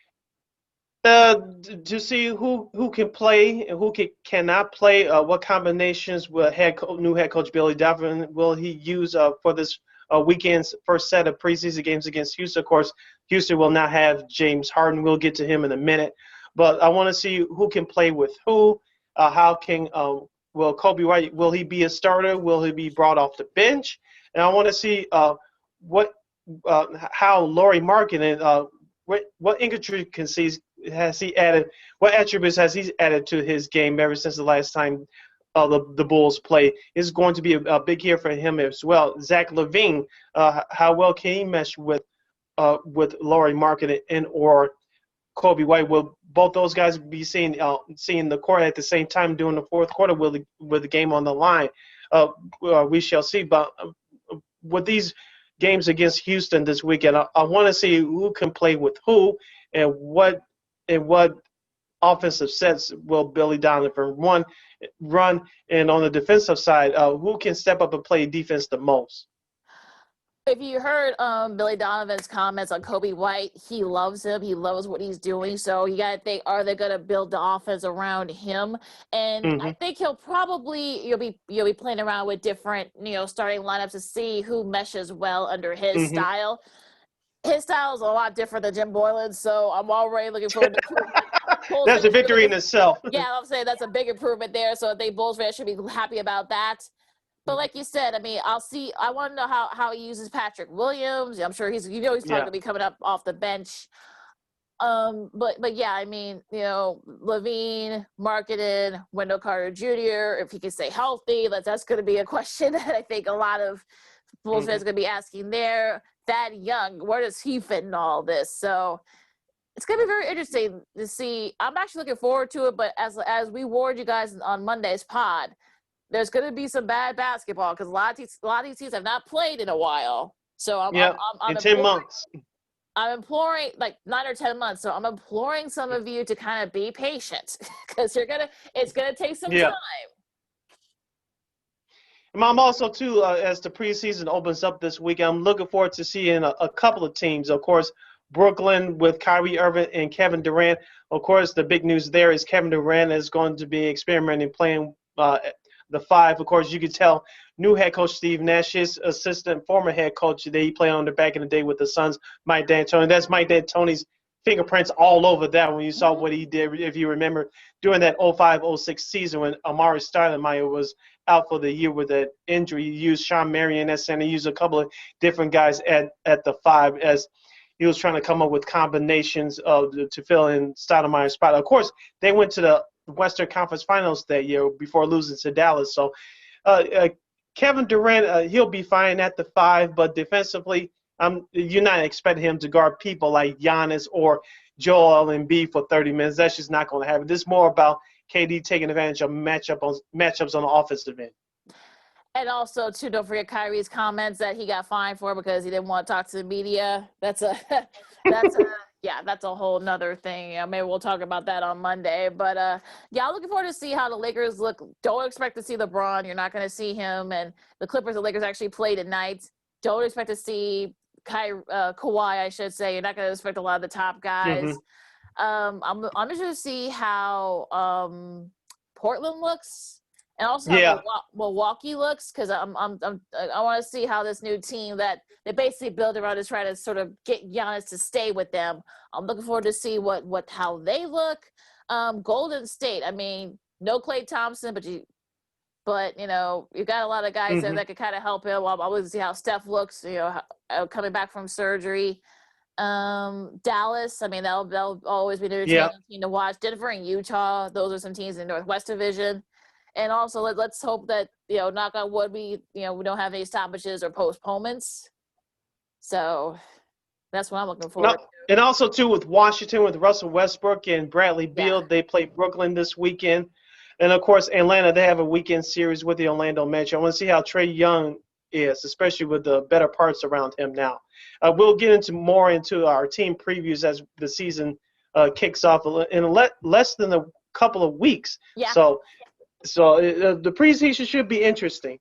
To see who can play and who cannot play. What combinations will new head coach Billy Donovan will he use for this weekend's first set of preseason games against Houston? Of course, Houston will not have James Harden. We'll get to him in a minute, but I want to see who can play with who. How can will Kobe White? Will he be a starter? Will he be brought off the bench? And I want to see what how Lauri Markkanen what intricacies has he added? What attributes has he added to his game ever since the last time the Bulls played? Is going to be a big year for him as well. Zach LaVine, how well can he mesh with Lauri Markkanen and or Kobe White? Will both those guys be seeing the court at the same time during the fourth quarter with the game on the line? We shall see. But with these games against Houston this weekend, I want to see who can play with who and what offensive sets will Billy Donovan run, and on the defensive side, who can step up and play defense the most? If you heard Billy Donovan's comments on Kobe White, he loves him. He loves what he's doing. So you got to think, are they going to build the offense around him? And I think you'll be playing around with different starting lineups to see who meshes well under his style. His style is a lot different than Jim Boylan's, so I'm already looking forward to That's a victory in itself. Yeah, I'm saying that's a big improvement there. So I think Bulls fans should be happy about that. But like you said, I mean, I want to know how he uses Patrick Williams. I'm sure he's talking to be coming up off the bench. But yeah, I mean, LaVine, Markkanen, Wendell Carter Jr., if he can stay healthy, that's going to be a question that I think a lot of Bulls fans are going to be asking there. Thad Young, where does he fit in all this? So it's going to be very interesting to see. I'm actually looking forward to it, but as we warned you guys on Monday's pod, there's going to be some bad basketball because a lot of these teams have not played in a while. So I'm in 10 months. I'm imploring, like 9 or 10 months. So I'm imploring some of you to kind of be patient because it's gonna take some time. I'm also, too, as the preseason opens up this week, I'm looking forward to seeing a couple of teams. Of course, Brooklyn with Kyrie Irving and Kevin Durant. Of course, the big news there is Kevin Durant is going to be experimenting playing the five. Of course, you can tell new head coach Steve Nash, his assistant, former head coach that he played under back in the day with the Suns, Mike D'Antoni. That's Mike D'Antoni's fingerprints all over that when you saw what he did, if you remember, during that 05-06 season when Amari Stoudemire was out for the year with that injury. He used Sean Marion at center. He used a couple of different guys at the five as he was trying to come up with combinations to fill in Stoudemire's spot. Of course, they went to the Western Conference Finals that year before losing to Dallas. So Kevin Durant, he'll be fine at the five, but defensively, you're not expecting him to guard people like Giannis or Joel Embiid for 30 minutes. That's just not going to happen. This is more about KD taking advantage of matchups on the offensive end. And also, too, don't forget Kyrie's comments that he got fined for because he didn't want to talk to the media. That's a whole nother thing. Maybe we'll talk about that on Monday. But, I'm looking forward to see how the Lakers look. Don't expect to see LeBron. You're not going to see him. And the Clippers and Lakers actually play tonight. Don't expect to see Kawhi, I should say. You're not going to expect a lot of the top guys. I'm interested to see how Portland looks. And also how Milwaukee looks, because I want to see how this new team that they basically build around to try to sort of get Giannis to stay with them. I'm looking forward to see how they look. Golden State, I mean, no Klay Thompson, but you got a lot of guys there that could kind of help him. I want to see how Steph looks, coming back from surgery. Dallas, I mean, they'll always be an entertaining team to watch. Denver and Utah, those are some teams in the Northwest Division. And also, let's hope that, knock on wood, we don't have any stoppages or postponements. So that's what I'm looking forward to. And also, too, with Washington, with Russell Westbrook and Bradley Beal, they play Brooklyn this weekend. And, of course, Atlanta, they have a weekend series with the Orlando Magic. I want to see how Trae Young is, especially with the better parts around him now. We'll get more into our team previews as the season kicks off in less than a couple of weeks. Yeah. So the preseason should be interesting.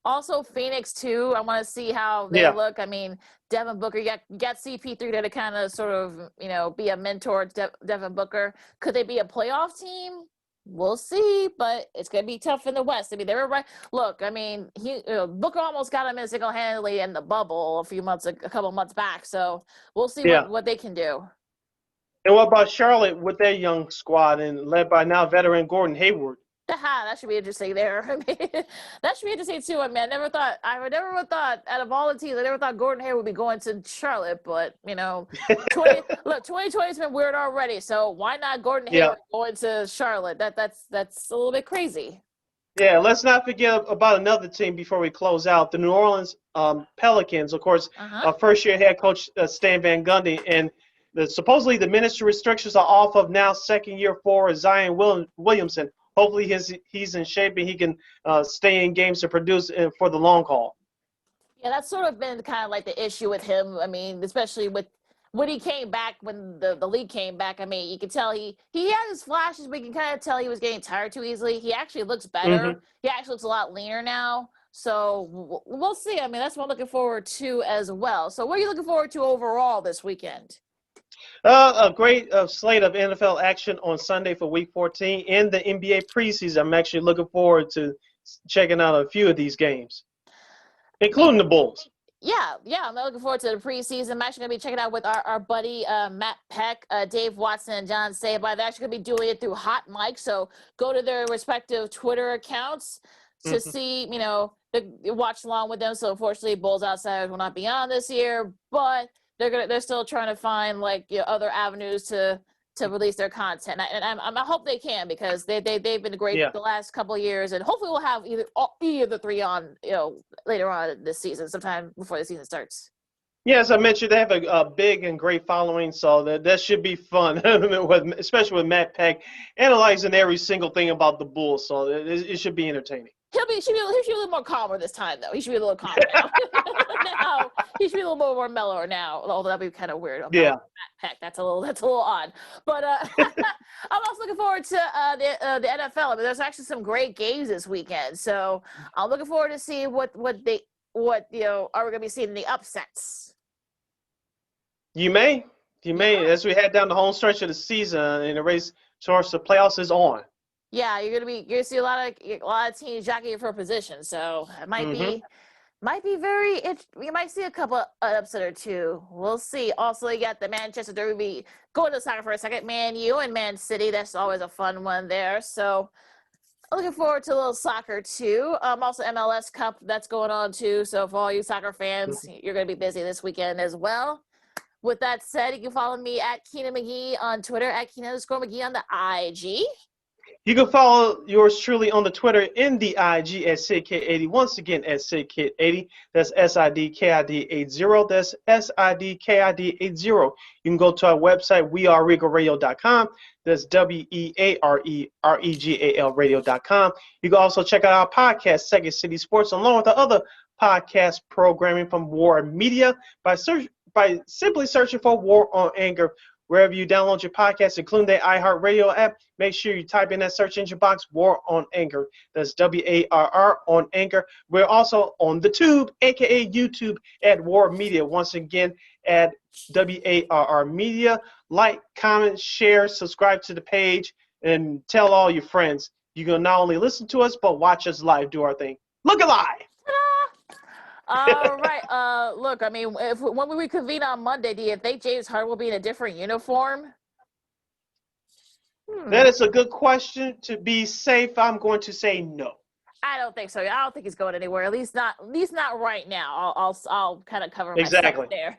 Also, Phoenix too. I want to see how they look. I mean, Devin Booker. You got CP3 there to kind of sort of be a mentor to Devin Booker. Could they be a playoff team? We'll see, but it's gonna be tough in the West. I mean, they were right. Look, I mean, Booker almost got him in single-handedly in the bubble a couple months back. So we'll see what they can do. And what about Charlotte with their young squad and led by now veteran Gordon Hayward? That should be interesting there. I mean, that should be interesting too. I mean, I never would have thought out of all the teams, I never thought Gordon Hayward would be going to Charlotte, but 2020 has been weird already. So why not Gordon Hayward going to Charlotte? That's a little bit crazy. Yeah, let's not forget about another team before we close out. The New Orleans Pelicans, of course, first-year head coach Stan Van Gundy, and supposedly the ministry restrictions are off of now second-year forward Zion Williamson. Hopefully he's in shape and he can stay in games to produce for the long haul. Yeah, that's sort of been kind of like the issue with him. I mean, especially when he came back, when the league came back, I mean, you can tell he had his flashes, but you can kind of tell he was getting tired too easily. He actually looks better. Mm-hmm. He actually looks a lot leaner now. So we'll see. I mean, that's what I'm looking forward to as well. So what are you looking forward to overall this weekend? A great slate of NFL action on Sunday for Week 14 in the NBA preseason. I'm actually looking forward to checking out a few of these games, including the Bulls. Yeah, I'm looking forward to the preseason. I'm actually going to be checking out with our buddy Matt Peck, Dave Watson, and John Sabine. They're actually going to be doing it through Hot Mic, so go to their respective Twitter accounts to see, watch along with them. So unfortunately, Bulls Outsiders will not be on this year, but they're still trying to find other avenues to release their content, and I hope they can, because they've been great the last couple of years, and hopefully we'll have either of the three on later on this season, sometime before the season starts. Yeah, as I mentioned, they have a big and great following, so that should be fun, especially with Matt Peck analyzing every single thing about the Bulls. So it should be entertaining. He should be a little more calmer this time, though. He should be a little calmer now. Now he should be a little more mellower now. Although that'd be kind of weird. Matt Peck, that's a little odd. But I'm also looking forward to the NFL. I mean, there's actually some great games this weekend, so I'm looking forward to see what are we going to be seeing in the upsets. You may, as we head down the home stretch of the season and the race towards the playoffs is on. Yeah, you're gonna see a lot of teams jockeying for position, so it might be very. You might see a couple upset or two. We'll see. Also, you got the Manchester Derby. Going to soccer for a second, Man U and Man City. That's always a fun one there. So looking forward to a little soccer too. Also MLS Cup that's going on too. So for all you soccer fans, you're gonna be busy this weekend as well. With that said, you can follow me at Keena McGee on Twitter, at Keena_McGee on the IG. You can follow yours truly on the Twitter in the IG at SidKid80. Once again, at SidKid80. That's SIDKID80. That's SIDKID80. You can go to our website, weareregalradio.com. That's WEAREREGAL radio.com. You can also check out our podcast, Second City Sports, along with the other podcast programming from War Media by simply searching for War on Anger. Wherever you download your podcast, including the iHeartRadio app, make sure you type in that search engine box, War on Anger. That's WARR on Anger. We're also on the Tube, a.k.a. YouTube, at War Media. Once again, at WARR Media. Like, comment, share, subscribe to the page, and tell all your friends. You can not only listen to us, but watch us live, do our thing. Look alive! All right. Look, I mean, when we reconvene on Monday, do you think James Harden will be in a different uniform? That is a good question. To be safe, I'm going to say no. I don't think so. I don't think he's going anywhere. At least not right now. I'll kind of cover myself there.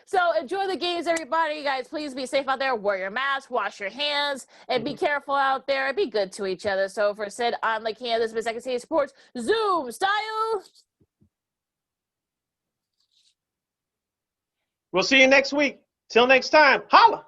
So enjoy the games, everybody. You guys, please be safe out there. Wear your mask, wash your hands, and be careful out there. And be good to each other. So for Sid, I'm Lakeena. This has been Second City Sports Zoom style. We'll see you next week. Till next time, holla.